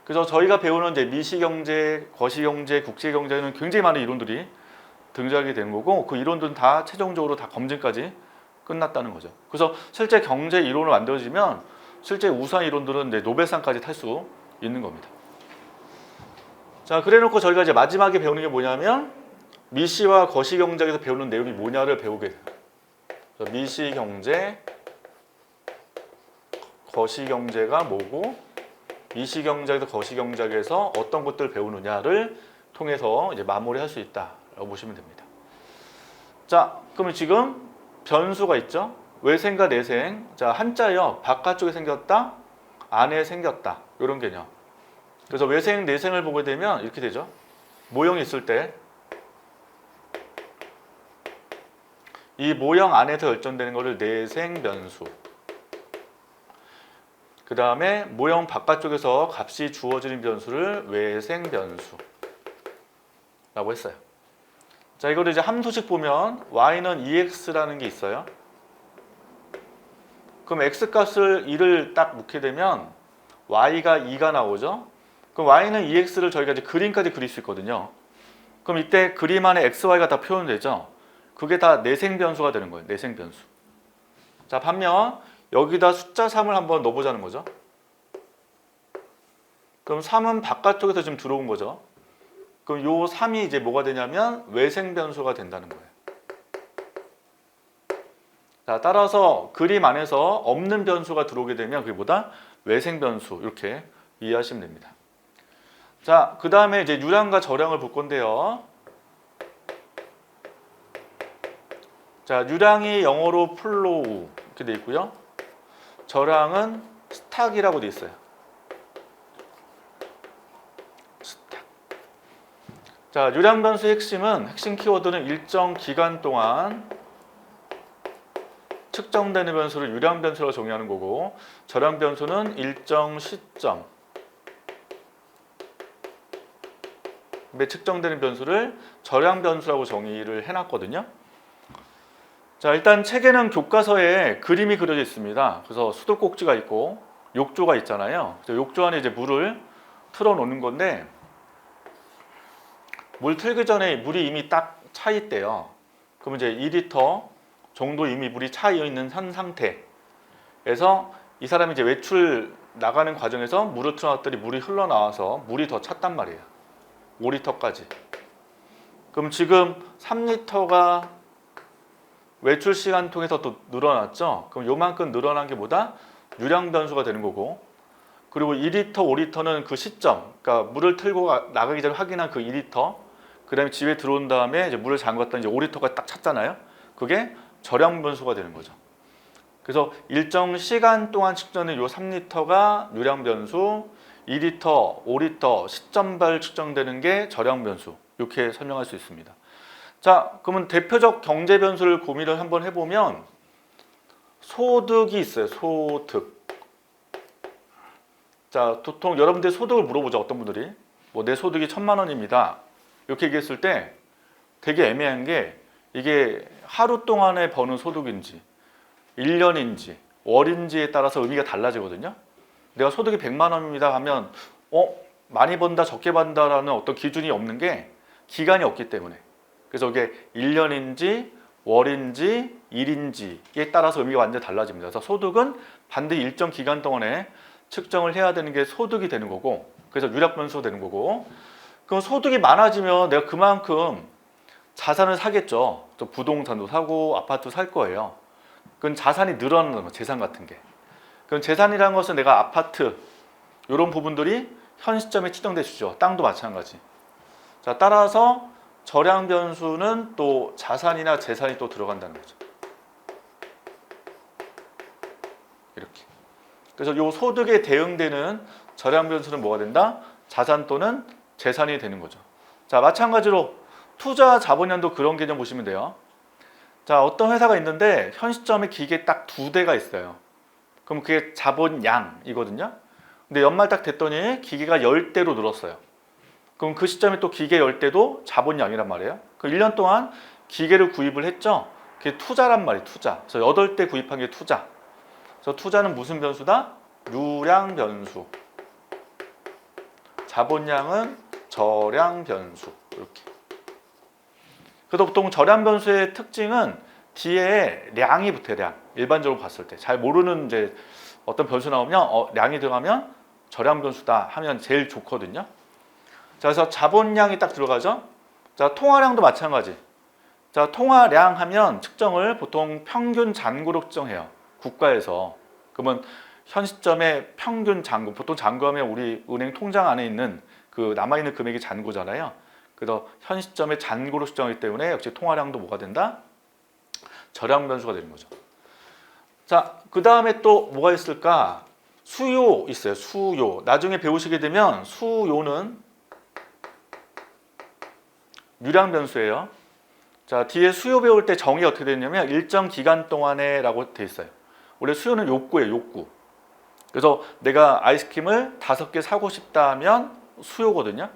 그래서 저희가 배우는 이제 미시경제, 거시경제, 국제경제는 굉장히 많은 이론들이 등장하게 되는 거고 그 이론들은 다 최종적으로 다 검증까지 끝났다는 거죠. 그래서 실제 경제 이론을 만들어지면 실제 우수한 이론들은 이제 노벨상까지 탈 수 있는 겁니다. 자, 그래놓고 저희가 이제 마지막에 배우는 게 뭐냐면 미시와 거시경제에서 배우는 내용이 뭐냐를 배우게 돼요. 미시경제, 거시경제가 뭐고 미시경제에서 거시경제에서 어떤 것들을 배우느냐를 통해서 이제 마무리할 수 있다라고 보시면 됩니다. 자, 그러면 지금 변수가 있죠. 외생과 내생. 자, 한자요. 바깥쪽에 생겼다, 안에 생겼다. 이런 개념. 그래서 외생, 내생을 보게 되면 이렇게 되죠. 모형이 있을 때 이 모형 안에서 결정되는 것을 내생 변수. 그 다음에 모형 바깥쪽에서 값이 주어지는 변수를 외생 변수라고 했어요. 자, 이거를 이제 함수식 보면 y는 2x라는 게 있어요. 그럼 x값을 2를 딱 넣게 되면 y가 2가 나오죠. 그럼 y는 2x를 저희가 이제 그림까지 그릴 수 있거든요. 그럼 이때 그림 안에 xy가 다 표현되죠. 그게 다 내생 변수가 되는 거예요. 내생 변수. 자, 반면 여기다 숫자 3을 한번 넣어보자는 거죠. 그럼 3은 바깥쪽에서 지금 들어온 거죠. 그럼 요 3이 이제 뭐가 되냐면 외생 변수가 된다는 거예요. 자, 따라서 그림 안에서 없는 변수가 들어오게 되면 그게 뭐다? 외생 변수 이렇게 이해하시면 됩니다. 자, 그 다음에 이제 유량과 저량을 볼 건데요. 자, 유량이 영어로 플로우 이렇게 돼 있고요. 저량은 스탁이라고 돼 있어요. 스탁. 자, 유량 변수의 핵심 키워드는 일정 기간 동안 측정되는 변수를 유량 변수라고 정의하는 거고, 저량 변수는 일정 시점에 측정되는 변수를 저량 변수라고 정의를 해놨거든요. 자, 일단 책에는 교과서에 그림이 그려져 있습니다. 그래서 수도꼭지가 있고 욕조가 있잖아요. 욕조 안에 이제 물을 틀어 놓는 건데, 물 틀기 전에 물이 이미 딱 차 있대요. 그러면 이제 2리터 정도 이미 물이 차 있는 현 상태에서 이 사람이 이제 외출 나가는 과정에서 물을 틀어놨더니 물이 흘러나와서 물이 더 찼단 말이에요. 5리터까지. 그럼 지금 3리터가 외출 시간 통해서 또 늘어났죠. 그럼 요만큼 늘어난 게 뭐다? 유량 변수가 되는 거고, 그리고 2리터, 5리터는 그 시점, 그러니까 물을 틀고 나가기 전에 확인한 그 2리터, 그 다음에 집에 들어온 다음에 이제 물을 잠갔더니 이제 5리터가 딱 찼잖아요. 그게 저량 변수가 되는 거죠. 그래서 일정 시간 동안 측정된 요 3리터가 유량 변수, 2리터, 5리터 시점별 측정되는 게 저량 변수, 이렇게 설명할 수 있습니다. 자, 그러면 대표적 경제 변수를 고민을 한번 해보면 소득이 있어요. 소득. 자, 보통 여러분들 소득을 물어보죠. 어떤 분들이 뭐 내 소득이 1,000만 원입니다. 이렇게 얘기했을 때 되게 애매한 게, 이게 하루 동안에 버는 소득인지 1년인지 월인지에 따라서 의미가 달라지거든요. 내가 소득이 100만 원입니다 하면 많이 번다 적게 번다라는 어떤 기준이 없는 게 기간이 없기 때문에, 그래서 이게 1년인지 월인지 일인지에 따라서 의미가 완전히 달라집니다. 그래서 소득은 반드시 일정 기간 동안에 측정을 해야 되는 게 소득이 되는 거고, 그래서 유력 변수가 되는 거고, 그럼 소득이 많아지면 내가 그만큼 자산을 사겠죠. 또 부동산도 사고 아파트 살 거예요. 그건 자산이 늘어나는 거예요. 재산 같은 게. 그럼 재산이라는 것은 내가 아파트 이런 부분들이 현 시점에 측정되시죠. 땅도 마찬가지. 자, 따라서 저량 변수는 또 자산이나 재산이 또 들어간다는 거죠. 이렇게. 그래서 이 소득에 대응되는 저량 변수는 뭐가 된다? 자산 또는 재산이 되는 거죠. 자, 마찬가지로 투자 자본량도 그런 개념 보시면 돼요. 자, 어떤 회사가 있는데 현 시점에 기계 딱 2대가 있어요. 그럼 그게 자본량이거든요. 근데 연말 딱 됐더니 기계가 10대로 늘었어요. 그럼 그 시점에 또 기계 10대도 자본량이란 말이에요. 그 1년 동안 기계를 구입을 했죠. 그게 투자란 말이에요. 투자. 그래서 8대 구입한 게 투자. 그래서 투자는 무슨 변수다? 유량 변수. 자본량은 저량 변수. 이렇게. 그래서 보통 저량 변수의 특징은 뒤에 량이 붙어요. 량. 일반적으로 봤을 때 잘 모르는 이제 어떤 변수 나오면 량이 들어가면 저량 변수다 하면 제일 좋거든요. 자, 그래서 자본량이 딱 들어가죠. 자, 통화량도 마찬가지. 자, 통화량 하면 측정을 보통 평균 잔고로 측정해요. 국가에서. 그러면 현 시점에 평균 잔고, 보통 잔고하면 우리 은행 통장 안에 있는 그 남아있는 금액이 잔고잖아요. 그래서 현 시점에 잔고로 측정하기 때문에 역시 통화량도 뭐가 된다? 저량 변수가 되는 거죠. 자, 그 다음에 또 뭐가 있을까? 수요 있어요. 수요. 나중에 배우시게 되면 수요는 유량 변수예요. 자, 뒤에 수요 배울 때 정의 어떻게 되냐면 일정 기간 동안에 라고 돼 있어요. 원래 수요는 욕구예요. 욕구. 그래서 내가 아이스크림을 5개 사고 싶다 하면 수요거든요.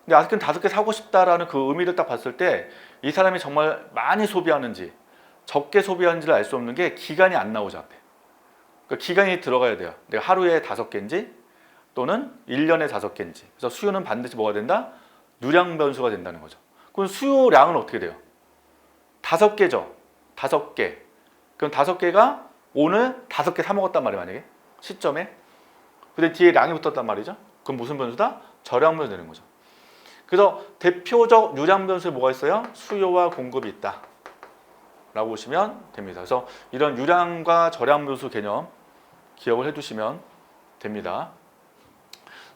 근데 아이스크림 5개 사고 싶다라는 그 의미를 딱 봤을 때 이 사람이 정말 많이 소비하는지 적게 소비하는지를 알 수 없는 게 기간이 안 나오죠. 앞에. 그러니까 기간이 들어가야 돼요. 내가 하루에 5개인지 또는 1년에 5개인지. 그래서 수요는 반드시 뭐가 된다? 유량 변수가 된다는 거죠. 그럼 수요량은 어떻게 돼요? 5개죠. 5개. 그럼 5개가 오늘 5개 사 먹었단 말이에요. 만약에 시점에. 근데 뒤에 량이 붙었단 말이죠. 그럼 무슨 변수다? 저량 변수 되는 거죠. 그래서 대표적 유량 변수에 뭐가 있어요? 수요와 공급이 있다 라고 보시면 됩니다. 그래서 이런 유량과 저량 변수 개념 기억을 해두시면 됩니다.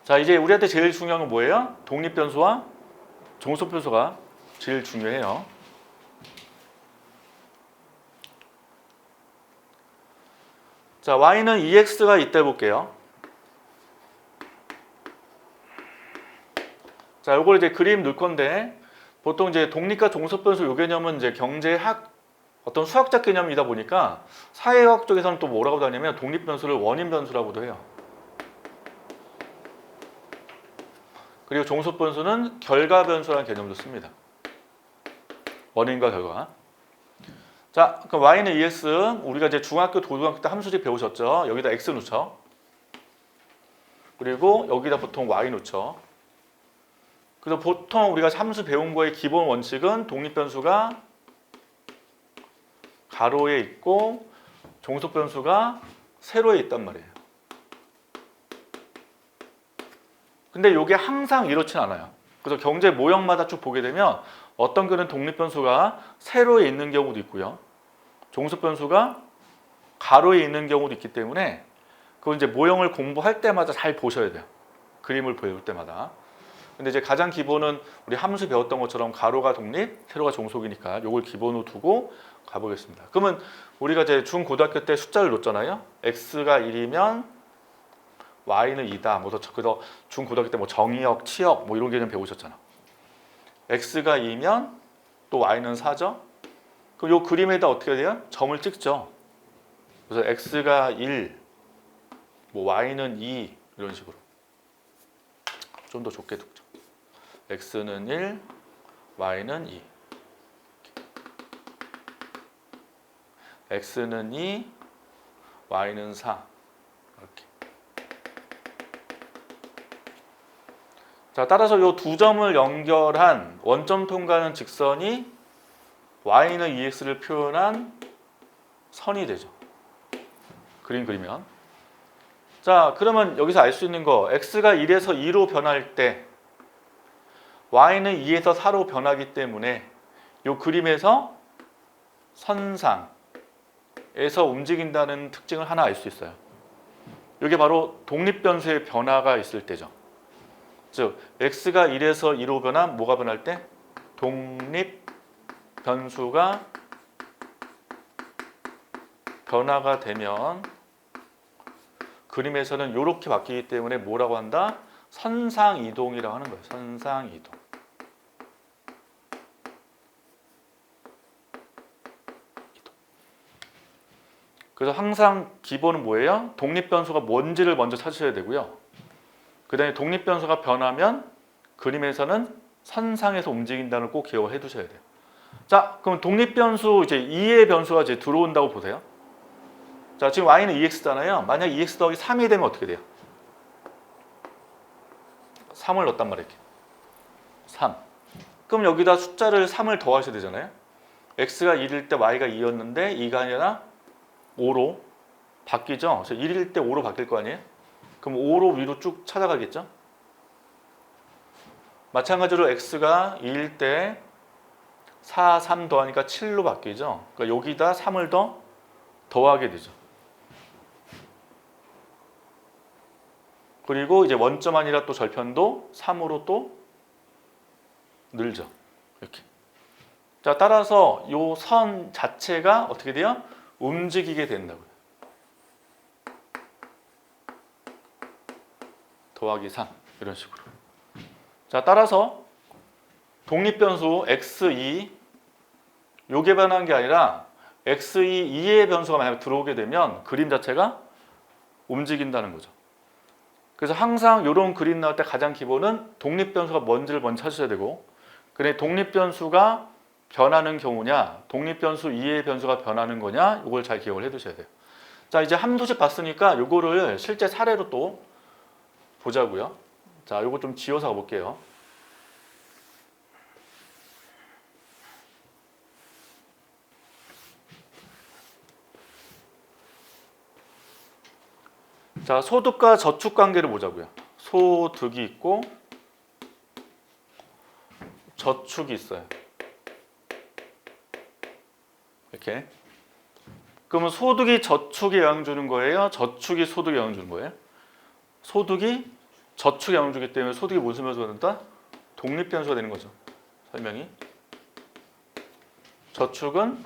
자, 이제 우리한테 제일 중요한 건 뭐예요? 독립변수와 종속변수가 제일 중요해요. 자, y는 2x가 있다 해볼게요. 자, 요걸 이제 그림 넣을 건데, 보통 이제 독립과 종속변수 요 개념은 이제 경제학 어떤 수학적 개념이다 보니까 사회학 쪽에서는 또 뭐라고 하냐면 독립변수를 원인변수라고도 해요. 그리고 종속변수는 결과변수라는 개념도 씁니다. 원인과 결과. 자, 그럼 y는 2x, 우리가 이제 중학교, 고등학교 때 함수집 배우셨죠? 여기다 x 놓죠. 그리고 여기다 보통 y 놓죠. 그래서 보통 우리가 함수 배운 거의 기본 원칙은 독립변수가 가로에 있고 종속변수가 세로에 있단 말이에요. 근데 이게 항상 이렇진 않아요. 그래서 경제 모형마다 쭉 보게 되면 어떤 경우는 독립변수가 세로에 있는 경우도 있고요. 종속변수가 가로에 있는 경우도 있기 때문에 그건 이제 모형을 공부할 때마다 잘 보셔야 돼요. 그림을 배울 때마다. 근데 이제 가장 기본은 우리 함수 배웠던 것처럼 가로가 독립, 세로가 종속이니까 이걸 기본으로 두고 가보겠습니다. 그러면 우리가 이제 중고등학교 때 숫자를 놓잖아요. x가 1이면 y는 2다. 그래서 중고등학교 때 뭐 정의역, 치역 뭐 이런 개념 배우셨잖아. x가 2면 또 y는 4죠. 그럼 이 그림에다 어떻게 돼요? 점을 찍죠. 그래서 x가 1, 뭐 y는 2 이런 식으로 좀 더 좁게 두죠. x는 1, y는 2. x는 2, y는 4. 이렇게. 자, 따라서 이 두 점을 연결한 원점 통과하는 직선이 y는 2x를 표현한 선이 되죠. 그림 그리면. 자, 그러면 여기서 알 수 있는 거 x가 1에서 2로 변할 때 y는 2에서 4로 변하기 때문에 이 그림에서 선상에서 움직인다는 특징을 하나 알 수 있어요. 이게 바로 독립변수의 변화가 있을 때죠. 즉 x가 1에서 2로 변한 뭐가 변할 때? 독립변수가 변화가 되면 그림에서는 이렇게 바뀌기 때문에 뭐라고 한다? 선상이동이라고 하는 거예요. 선상이동. 그래서 항상 기본은 뭐예요? 독립변수가 뭔지를 먼저 찾으셔야 되고요. 그 다음에 독립변수가 변하면 그림에서는 선상에서 움직인다는 걸 꼭 기억을 해 두셔야 돼요. 자, 그럼 독립변수 이제 2의 변수가 이제 들어온다고 보세요. 자, 지금 y는 2x잖아요. 만약 2x 더하기 3이 되면 어떻게 돼요? 3을 넣었단 말이에요. 3. 그럼 여기다 숫자를 3을 더하셔야 되잖아요. x가 1일 때 y가 2였는데 2가 아니라 5로 바뀌죠. 그래서 1일 때 5로 바뀔 거 아니에요? 그럼 5로 위로 쭉 찾아가겠죠? 마찬가지로 x가 2일 때 4, 3 더하니까 7로 바뀌죠. 그러니까 여기다 3을 더 더하게 되죠. 그리고 이제 원점 아니라 또 절편도 3으로 또 늘죠. 이렇게. 자, 따라서 이 선 자체가 어떻게 돼요? 움직이게 된다고요. 더하기 3 이런 식으로. 자, 따라서 독립변수 x2 요게 변한 게 아니라 x2 2의 변수가 만약 들어오게 되면 그림 자체가 움직인다는 거죠. 그래서 항상 이런 그림 나올 때 가장 기본은 독립변수가 뭔지를 먼저 찾으셔야 되고, 그래 독립변수가 변하는 경우냐, 독립변수 2의 변수가 변하는 거냐, 이걸 잘 기억을 해 두셔야 돼요. 자, 이제 함수집 봤으니까 이거를 실제 사례로 또 보자고요. 자, 이거 좀 지워서 가볼게요. 자, 소득과 저축 관계를 보자고요. 소득이 있고 저축이 있어요. 이렇게. 그러면 소득이 저축에 영향 주는 거예요? 저축이 소득에 영향 주는 거예요? 소득이 저축에 영향을 주기 때문에 소득이 무슨 변수가 된다? 독립변수가 되는 거죠. 설명이. 저축은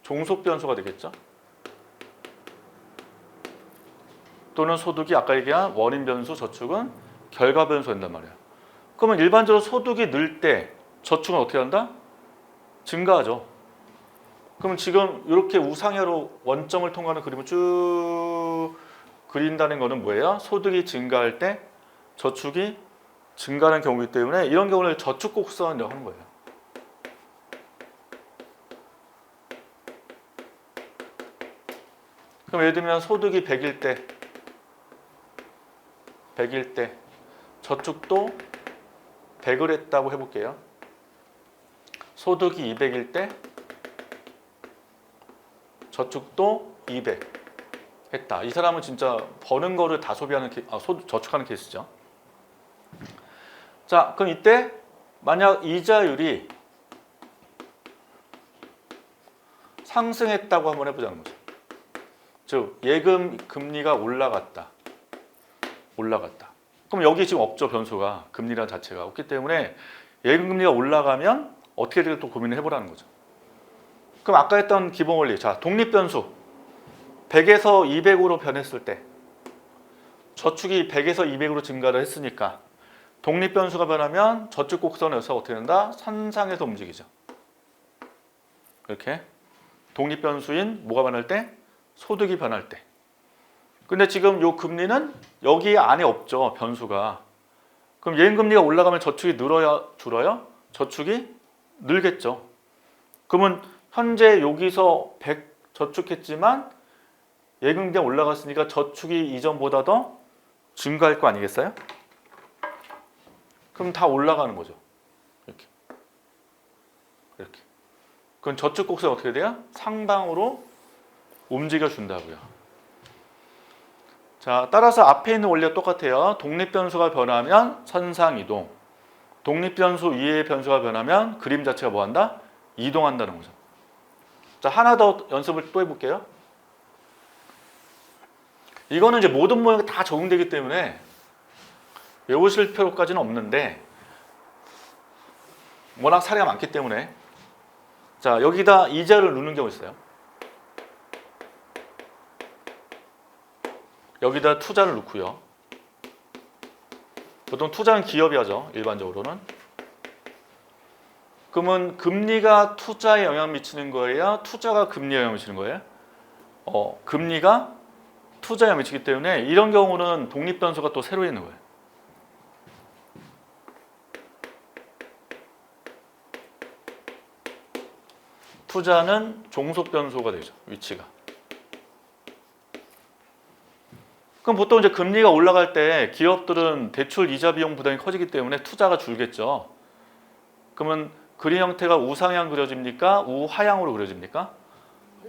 종속변수가 되겠죠. 또는 소득이 아까 얘기한 원인변수, 저축은 결과변수가 된단 말이에요. 그러면 일반적으로 소득이 늘 때 저축은 어떻게 한다? 증가하죠. 그럼 지금 이렇게 우상향으로 원점을 통과하는 그림을 쭉 그린다는 거는 뭐예요? 소득이 증가할 때 저축이 증가하는 경우이기 때문에 이런 경우는 저축 곡선이라고 하는 거예요. 그럼 예를 들면 소득이 100일 때 저축도 100을 했다고 해볼게요. 소득이 200일 때 저축도 200 했다. 이 사람은 진짜 버는 거를 다 소비하는 저축하는 케이스죠. 자, 그럼 이때 만약 이자율이 상승했다고 한번 해보자는 거죠. 즉 예금 금리가 올라갔다. 그럼 여기 지금 없죠, 변수가. 금리라는 자체가 없기 때문에 예금 금리가 올라가면 어떻게 될지 또 고민을 해보라는 거죠. 그럼 아까 했던 기본 원리, 자, 독립 변수 100에서 200으로 변했을 때 저축이 100에서 200으로 증가를 했으니까 독립 변수가 변하면 저축 곡선에서 어떻게 된다? 산상에서 움직이죠. 이렇게 독립 변수인 뭐가 변할 때? 소득이 변할 때. 근데 지금 요 금리는 여기 안에 없죠, 변수가. 그럼 예금 금리가 올라가면 저축이 늘어야 줄어요? 저축이 늘겠죠. 그러면 현재 여기서 100 저축했지만 예금 금리가 올라갔으니까 저축이 이전보다 더 증가할 거 아니겠어요? 그럼 다 올라가는 거죠. 이렇게. 그럼 저축 곡선이 어떻게 돼요? 상방으로 움직여 준다고요. 자, 따라서 앞에 있는 원리가 똑같아요. 독립 변수가 변하면 선상 이동. 독립 변수 위의 변수가 변하면 그림 자체가 뭐 한다? 이동한다는 거죠. 자, 하나 더 연습을 또 해볼게요. 이거는 이제 모든 모양이 다 적용되기 때문에 외우실 필요까지는 없는데 워낙 사례가 많기 때문에 자, 여기다 이자를 넣는 경우 있어요. 여기다 투자를 넣고요. 보통 투자는 기업이 하죠, 일반적으로는. 그러면 금리가 투자에 영향 미치는 거예요? 투자가 금리에 영향 미치는 거예요? 금리가 투자에 영향 미치기 때문에 이런 경우는 독립 변수가 또 새로 있는 거예요. 투자는 종속 변수가 되죠, 위치가. 그럼 보통 이제 금리가 올라갈 때 기업들은 대출 이자 비용 부담이 커지기 때문에 투자가 줄겠죠. 그러면 그림 형태가 우상향 그려집니까? 우하향으로 그려집니까?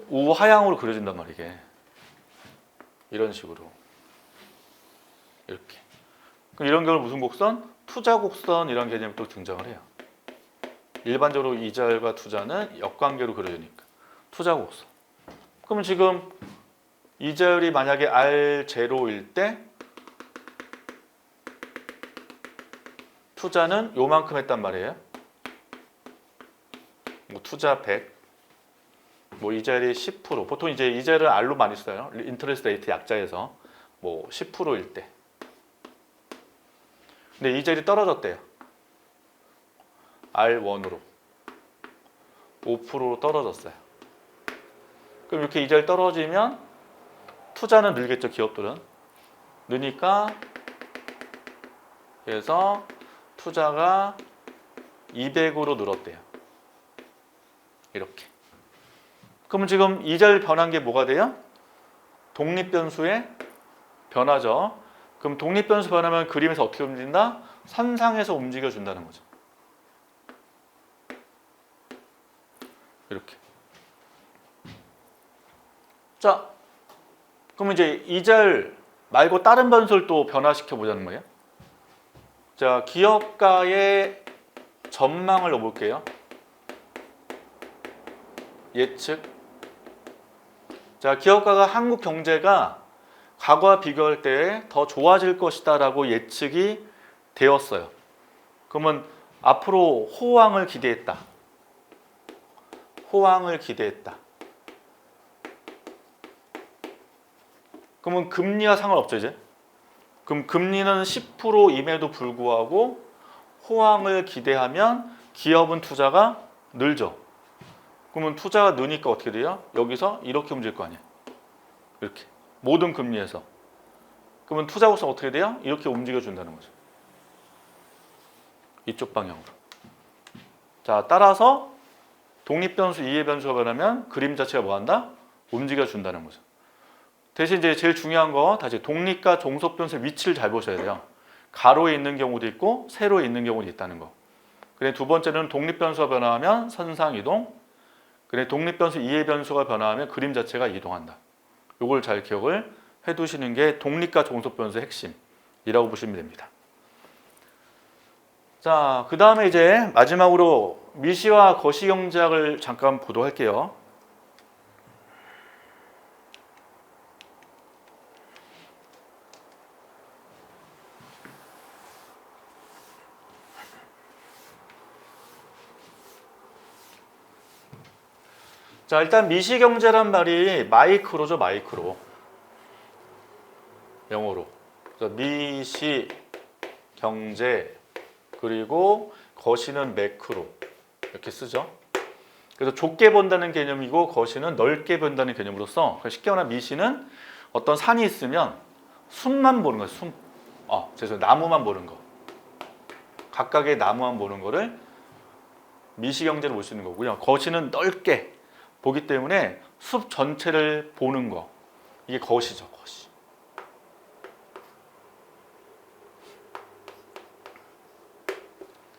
우하향으로 그려진단 말이게. 이런 식으로. 이렇게. 그럼 이런 경우는 무슨 곡선? 투자 곡선이라는 개념이 또 등장을 해요. 일반적으로 이자율과 투자는 역관계로 그려지니까. 투자 곡선. 그러면 지금 이자율이 만약에 R0일 때 투자는 요만큼 했단 말이에요. 뭐 투자 100, 뭐 이자율이 10%. 보통 이제 이자율을 R로 많이 써요. 인터레스트 레이트 약자에서 뭐 10%일 때. 근데 이자율이 떨어졌대요. R1으로 5%로 떨어졌어요. 그럼 이렇게 이자율이 떨어지면 투자는 늘겠죠, 기업들은. 느니까 그래서 투자가 200으로 늘었대요. 이렇게. 그러면 지금 이자율 변한 게 뭐가 돼요? 독립변수의 변화죠. 그럼 독립변수 변하면 그림에서 어떻게 움직인다? 산상에서 움직여준다는 거죠. 이렇게. 자, 그럼 이제 이자율 말고 다른 변수를 또 변화시켜 보자는 거예요. 자, 기업가의 전망을 넣어볼게요. 예측. 자, 기업가가 한국 경제가 과거와 비교할 때 더 좋아질 것이다라고 예측이 되었어요. 그러면 앞으로 호황을 기대했다. 호황을 기대했다. 그러면 금리와 상관없죠, 이제. 그럼 금리는 10%임에도 불구하고 호황을 기대하면 기업은 투자가 늘죠. 그러면 투자가 느니까 어떻게 돼요? 여기서 이렇게 움직일 거 아니에요. 이렇게. 모든 금리에서. 그러면 투자 곡선 어떻게 돼요? 이렇게 움직여준다는 거죠. 이쪽 방향으로. 자, 따라서 독립변수, 이해변수가 변하면 그림 자체가 뭐한다? 움직여준다는 거죠. 대신 이제 제일 중요한 거 다시 독립과 종속변수의 위치를 잘 보셔야 돼요. 가로에 있는 경우도 있고 세로에 있는 경우도 있다는 거. 그래 두 번째는 독립변수가 변화하면 선상이동. 그래 독립변수, 이해변수가 변화하면 그림 자체가 이동한다. 요걸 잘 기억을 해두시는 게 독립과 종속변수의 핵심이라고 보시면 됩니다. 자, 그 다음에 이제 마지막으로 미시와 거시경제학을 잠깐 보도록 할게요. 자, 일단 미시경제란 말이 마이크로죠, 마이크로. 영어로. 그래서 미시경제 그리고 거시는 매크로 이렇게 쓰죠. 그래서 좁게 본다는 개념이고 거시는 넓게 본다는 개념으로서 쉽게 말하면 미시는 어떤 산이 있으면 숲만 보는 거예요. 숲. 죄송해요. 나무만 보는 거. 각각의 나무만 보는 거를 미시경제로 볼 수 있는 거고요. 거시는 넓게 보기 때문에 숲 전체를 보는 거. 이게 거시죠, 거시.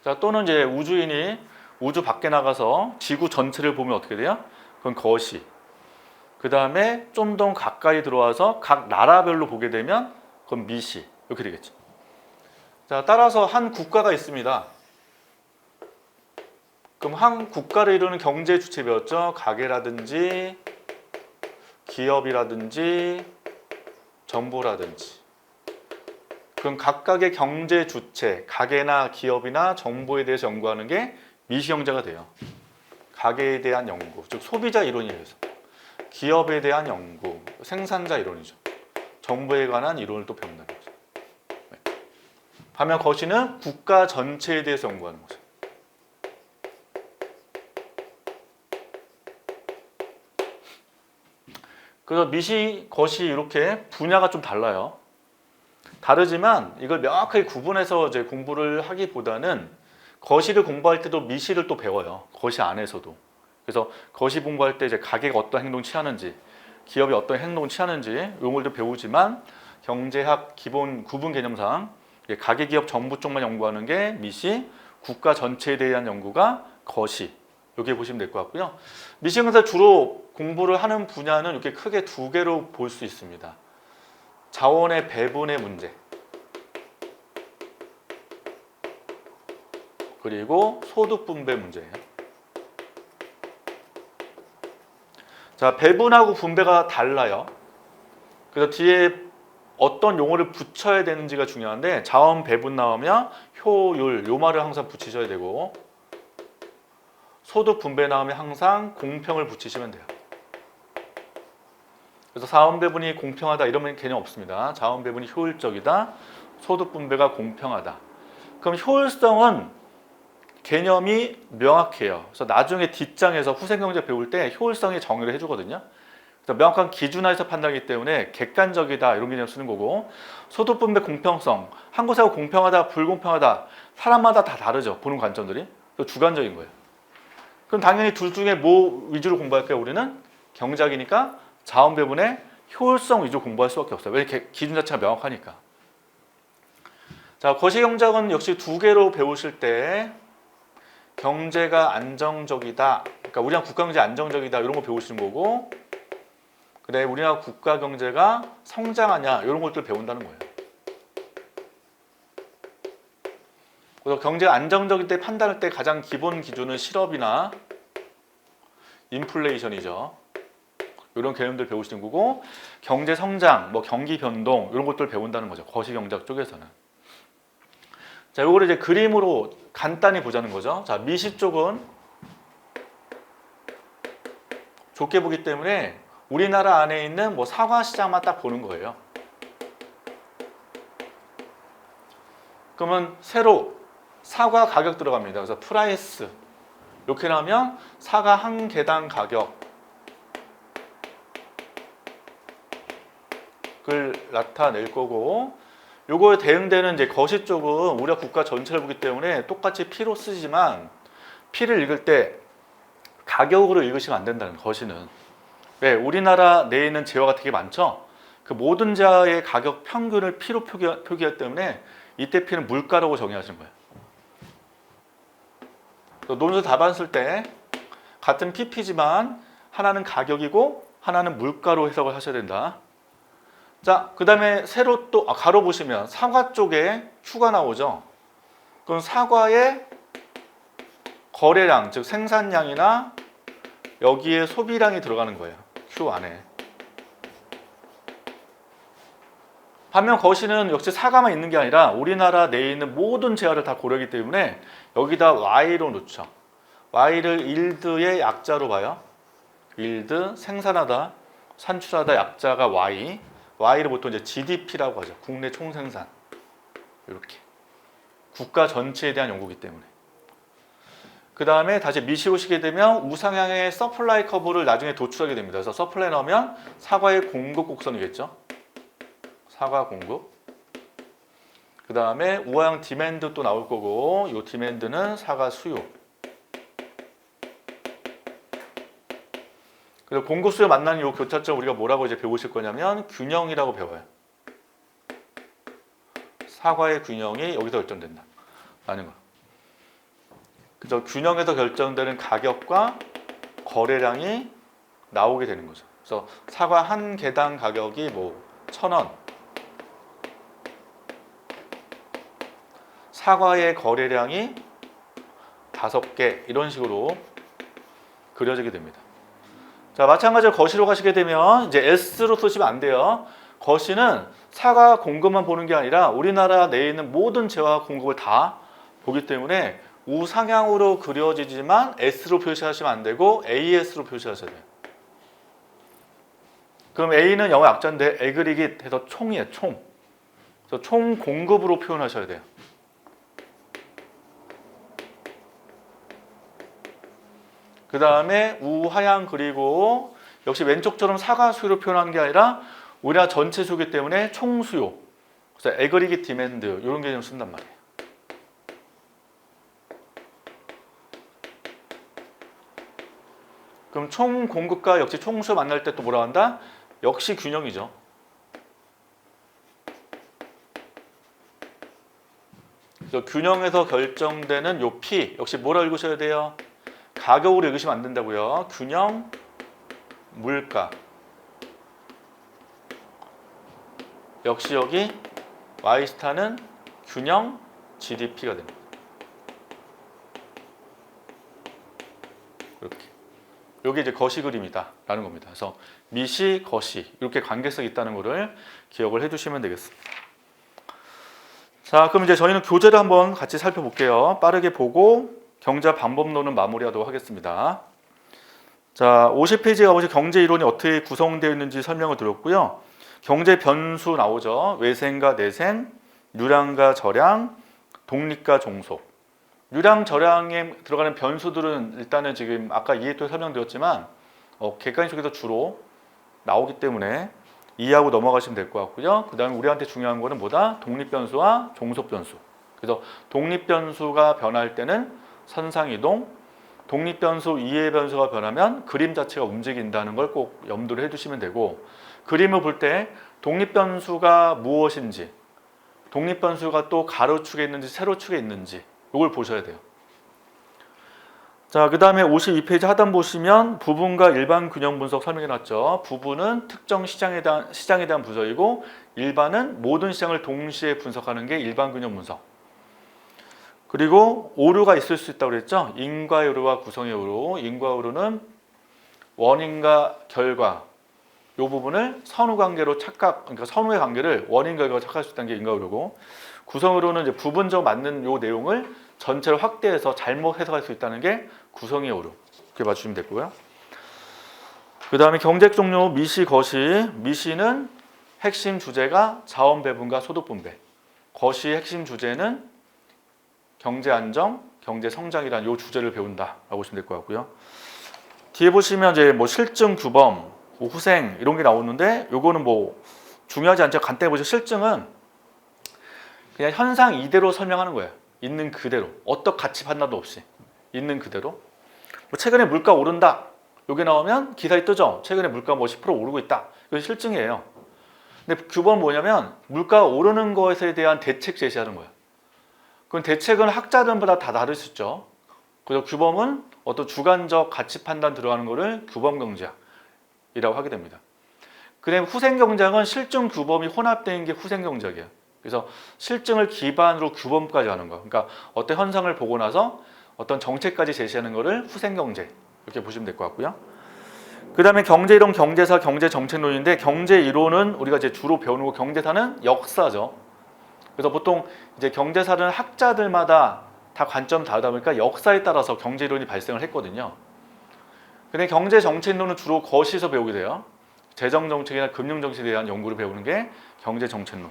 자, 또는 이제 우주인이 우주 밖에 나가서 지구 전체를 보면 어떻게 돼요? 그건 거시. 그 다음에 좀 더 가까이 들어와서 각 나라별로 보게 되면 그건 미시. 이렇게 되겠죠. 자, 따라서 한 국가가 있습니다. 그럼 한 국가를 이루는 경제 주체 배웠죠? 가계라든지 기업이라든지 정보라든지. 그럼 각각의 경제 주체, 가계나 기업이나 정보에 대해서 연구하는 게 미시경제가 돼요. 가계에 대한 연구, 즉 소비자 이론이에요. 기업에 대한 연구, 생산자 이론이죠. 정보에 관한 이론을 또 배운다는 거죠. 반면 거시는 국가 전체에 대해서 연구하는 거죠. 그래서 미시, 거시 이렇게 분야가 좀 달라요. 다르지만 이걸 명확하게 구분해서 이제 공부를 하기보다는 거시를 공부할 때도 미시를 또 배워요. 거시 안에서도. 그래서 거시 공부할 때 이제 가계가 어떤 행동을 취하는지, 기업이 어떤 행동을 취하는지 이런 걸 또 배우지만 경제학 기본 구분 개념상 가계, 기업, 정부 쪽만 연구하는 게 미시, 국가 전체에 대한 연구가 거시. 이렇게 보시면 될 것 같고요. 미시경제 주로 공부를 하는 분야는 이렇게 크게 두 개로 볼 수 있습니다. 자원의 배분의 문제 그리고 소득 분배 문제예요. 자, 배분하고 분배가 달라요. 그래서 뒤에 어떤 용어를 붙여야 되는지가 중요한데 자원 배분 나오면 효율 요 말을 항상 붙이셔야 되고 소득 분배 나오면 항상 공평을 붙이시면 돼요. 그래서 자원 배분이 공평하다 이러면 개념 없습니다. 자원 배분이 효율적이다. 소득 분배가 공평하다. 그럼 효율성은 개념이 명확해요. 그래서 나중에 뒷장에서 후생경제 배울 때 효율성의 정의를 해주거든요. 그래서 명확한 기준하에서 판단하기 때문에 객관적이다 이런 개념 쓰는 거고 소득 분배 공평성 한 곳하고 공평하다 불공평하다 사람마다 다 다르죠. 보는 관점들이 주관적인 거예요. 그럼 당연히 둘 중에 뭐 위주로 공부할까요? 우리는 경제학이니까 자원 배분의 효율성 위주로 공부할 수밖에 없어요. 왜 기준 자체가 명확하니까. 자, 거시경제학은 역시 두 개로 배우실 때 경제가 안정적이다. 그러니까 우리나라 국가 경제 안정적이다 이런 거 배우시는 거고, 그다음에 우리나라 국가 경제가 성장하냐 이런 것들 배운다는 거예요. 그래서 경제가 안정적일 때 판단할 때 가장 기본 기준은 실업이나 인플레이션이죠. 이런 개념들 배우시는 거고, 경제 성장, 뭐 경기 변동 이런 것들 배운다는 거죠. 거시경제학 쪽에서는. 자, 요거를 이제 그림으로 간단히 보자는 거죠. 자, 미시 쪽은 좁게 보기 때문에 우리나라 안에 있는 뭐 사과 시장만 딱 보는 거예요. 그러면 새로 사과 가격 들어갑니다. 그래서 프라이스 이렇게 나오면 사과 한 개당 가격을 나타낼 거고, 요거에 대응되는 이제 거시 쪽은 우리가 국가 전체를 보기 때문에 똑같이 P로 쓰지만 P를 읽을 때 가격으로 읽으시면 안 된다는 거시는. 왜? 우리나라 내에 있는 재화가 되게 많죠. 그 모든 재화의 가격 평균을 P로 표기하기 때문에 이때 P는 물가라고 정의하시는 거예요. 논술 답안 쓸 때 같은 PP지만 하나는 가격이고 하나는 물가로 해석을 하셔야 된다. 자, 그 다음에 새로 또 가로 보시면 사과 쪽에 Q가 나오죠. 그럼 사과의 거래량, 즉 생산량이나 여기에 소비량이 들어가는 거예요. Q 안에. 반면 거시는 역시 사과만 있는 게 아니라 우리나라 내에 있는 모든 재화를 다 고려하기 때문에 여기다 Y로 놓죠. Y를 일드의 약자로 봐요. 일드, 생산하다, 산출하다 약자가 Y. Y를 보통 이제 GDP라고 하죠. 국내 총생산. 이렇게. 국가 전체에 대한 연구이기 때문에. 그 다음에 다시 미시 오시게 되면 우상향의 서플라이 커브를 나중에 도출하게 됩니다. 그래서 서플라이 나오면 사과의 공급 곡선이겠죠. 사과 공급. 그 다음에 우하향 디맨드 또 나올 거고, 이 디맨드는 사과 수요. 그리고 공급 수요 만나는 이 교차점 우리가 뭐라고 이제 배우실 거냐면 균형이라고 배워요. 사과의 균형이 여기서 결정된다. 라는 거. 그래서 균형에서 결정되는 가격과 거래량이 나오게 되는 거죠. 그래서 사과 한 개당 가격이 뭐 1,000원. 사과의 거래량이 5개 이런 식으로 그려지게 됩니다. 자, 마찬가지로 거시로 가시게 되면 이제 S로 쓰시면 안 돼요. 거시는 사과 공급만 보는 게 아니라 우리나라 내에 있는 모든 재화 공급을 다 보기 때문에 우상향으로 그려지지만 S로 표시하시면 안 되고 AS로 표시하셔야 돼요. 그럼 A는 영어 약자인데 애그리깃 해서 총이에요. 총. 그래서 총 공급으로 표현하셔야 돼요. 그 다음에 우하향 그리고 역시 왼쪽처럼 사과 수요로 표현하는 게 아니라 우리나라 전체 수요이기 때문에 총 수요. 그래서 애그리깃 디맨드 이런 개념을 쓴단 말이에요. 그럼 총 공급과 역시 총 수요 만날 때 또 뭐라 한다? 역시 균형이죠. 그래서 균형에서 결정되는 요 P 역시 뭐라 읽으셔야 돼요? 가격으로 읽으시면 안 된다고요. 균형, 물가. 역시 여기 Y스타는 균형, GDP가 됩니다. 이렇게. 여기 이제 거시 그림이다 라는 겁니다. 그래서 미시, 거시 이렇게 관계성이 있다는 것을 기억을 해주시면 되겠습니다. 자, 그럼 이제 저희는 교재를 한번 같이 살펴볼게요. 빠르게 보고 경제 방법론은 마무리하도록 하겠습니다. 자, 50페이지에 가보시면 경제 이론이 어떻게 구성되어 있는지 설명을 드렸고요. 경제 변수 나오죠. 외생과 내생, 유량과 저량, 독립과 종속. 유량, 저량에 들어가는 변수들은 일단은 지금 아까 이해토에 설명드렸지만 객관식 쪽에서 주로 나오기 때문에 이해하고 넘어가시면 될 것 같고요. 그 다음에 우리한테 중요한 거는 뭐다? 독립변수와 종속변수. 그래서 독립변수가 변할 때는 선상이동, 독립변수 이해 변수가 변하면 그림 자체가 움직인다는 걸 꼭 염두를 해두시면 되고, 그림을 볼 때 독립변수가 무엇인지, 독립변수가 또 가로축에 있는지 세로축에 있는지 이걸 보셔야 돼요. 자, 그 다음에 52페이지 하단 보시면 부분과 일반 균형 분석 설명해놨죠. 부분은 특정 시장에 대한 분석이고 일반은 모든 시장을 동시에 분석하는 게 일반 균형 분석. 그리고 오류가 있을 수 있다고 그랬죠. 인과의 오류와 구성의 오류. 인과의 오류는 원인과 결과, 부분을 선후 관계로 그러니까 선후의 관계를 원인 결과로 착각할 수 있다는 게 인과의료고, 구성의료는 이제 부분적으로 맞는 요 내용을 전체를 확대해서 잘못 해석할 수 있다는 게 구성의 오류. 그렇게 맞추시면 되고요. 그 다음에 경제학 종류 미시, 거시. 미시는 핵심 주제가 자원 배분과 소득 분배. 거시의 핵심 주제는 경제 안정, 경제 성장이라는 요 주제를 배운다라고 보시면 될 것 같고요. 뒤에 보시면 이제 뭐 실증, 규범, 뭐 후생 이런 게 나오는데 요거는 뭐 중요하지 않죠. 간단히 보시면 실증은 그냥 현상 이대로 설명하는 거예요. 있는 그대로. 어떤 가치 판단도 없이. 있는 그대로. 뭐 최근에 물가 오른다. 요게 나오면 기사에 뜨죠. 최근에 물가 뭐 10% 오르고 있다. 이거 실증이에요. 근데 규범은 뭐냐면 물가 오르는 것에 대한 대책 제시하는 거예요. 그럼 대책은 학자들마다 다 다를 수 있죠. 그래서 규범은 어떤 주관적 가치 판단 들어가는 거를 규범 경제학이라고 하게 됩니다. 그다음에 후생 경제학은 실증 규범이 혼합된 게 후생 경제학이에요. 그래서 실증을 기반으로 규범까지 하는 거. 그러니까 어떤 현상을 보고 나서 어떤 정책까지 제시하는 거를 후생 경제 이렇게 보시면 될 것 같고요. 그다음에 경제 이론, 경제사, 경제 정책론인데 경제 이론은 우리가 이제 주로 배우는 거, 경제사는 역사죠. 그래서 보통 이제 경제사는 학자들마다 다 관점 다르다 보니까 역사에 따라서 경제 이론이 발생을 했거든요. 근데 경제 정책론은 주로 거시에서 배우게 돼요. 재정 정책이나 금융 정책에 대한 연구를 배우는 게 경제 정책론.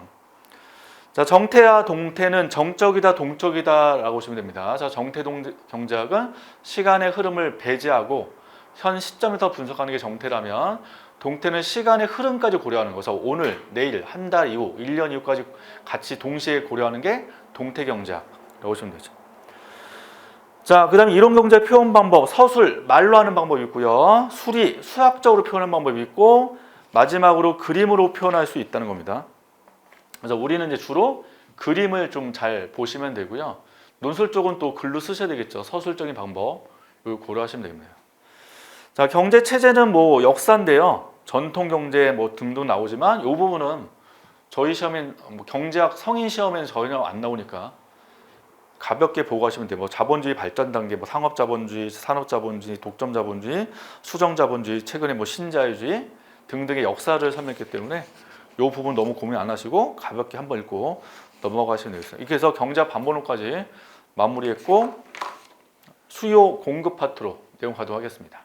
자, 정태와 동태는 정적이다, 동적이다라고 보시면 됩니다. 자, 정태 경제학은 시간의 흐름을 배제하고 현 시점에서 분석하는 게 정태라면, 동태는 시간의 흐름까지 고려하는 거죠. 오늘, 내일, 한 달 이후, 1년 이후까지 같이 동시에 고려하는 게 동태 경제학이라고 보시면 되죠. 자, 그 다음에 이론 경제 표현 방법, 서술, 말로 하는 방법이 있고요. 수리, 수학적으로 표현하는 방법이 있고, 마지막으로 그림으로 표현할 수 있다는 겁니다. 그래서 우리는 이제 주로 그림을 좀 잘 보시면 되고요. 논술 쪽은 또 글로 쓰셔야 되겠죠. 서술적인 방법, 이걸 고려하시면 됩니다. 자, 경제 체제는 뭐 역사인데요. 전통 경제 뭐 등등 나오지만 이 부분은 저희 시험엔 뭐 경제학 성인 시험에는 전혀 안 나오니까 가볍게 보고 가시면 돼요. 뭐 자본주의 발전 단계, 뭐 상업 자본주의, 산업 자본주의, 독점 자본주의, 수정 자본주의, 최근에 뭐 신자유주의 등등의 역사를 설명했기 때문에 이 부분 너무 고민 안 하시고 가볍게 한번 읽고 넘어가시면 되겠습니다. 이렇게 해서 경제학 반번호까지 마무리했고 수요 공급 파트로 내용 가도록 하겠습니다.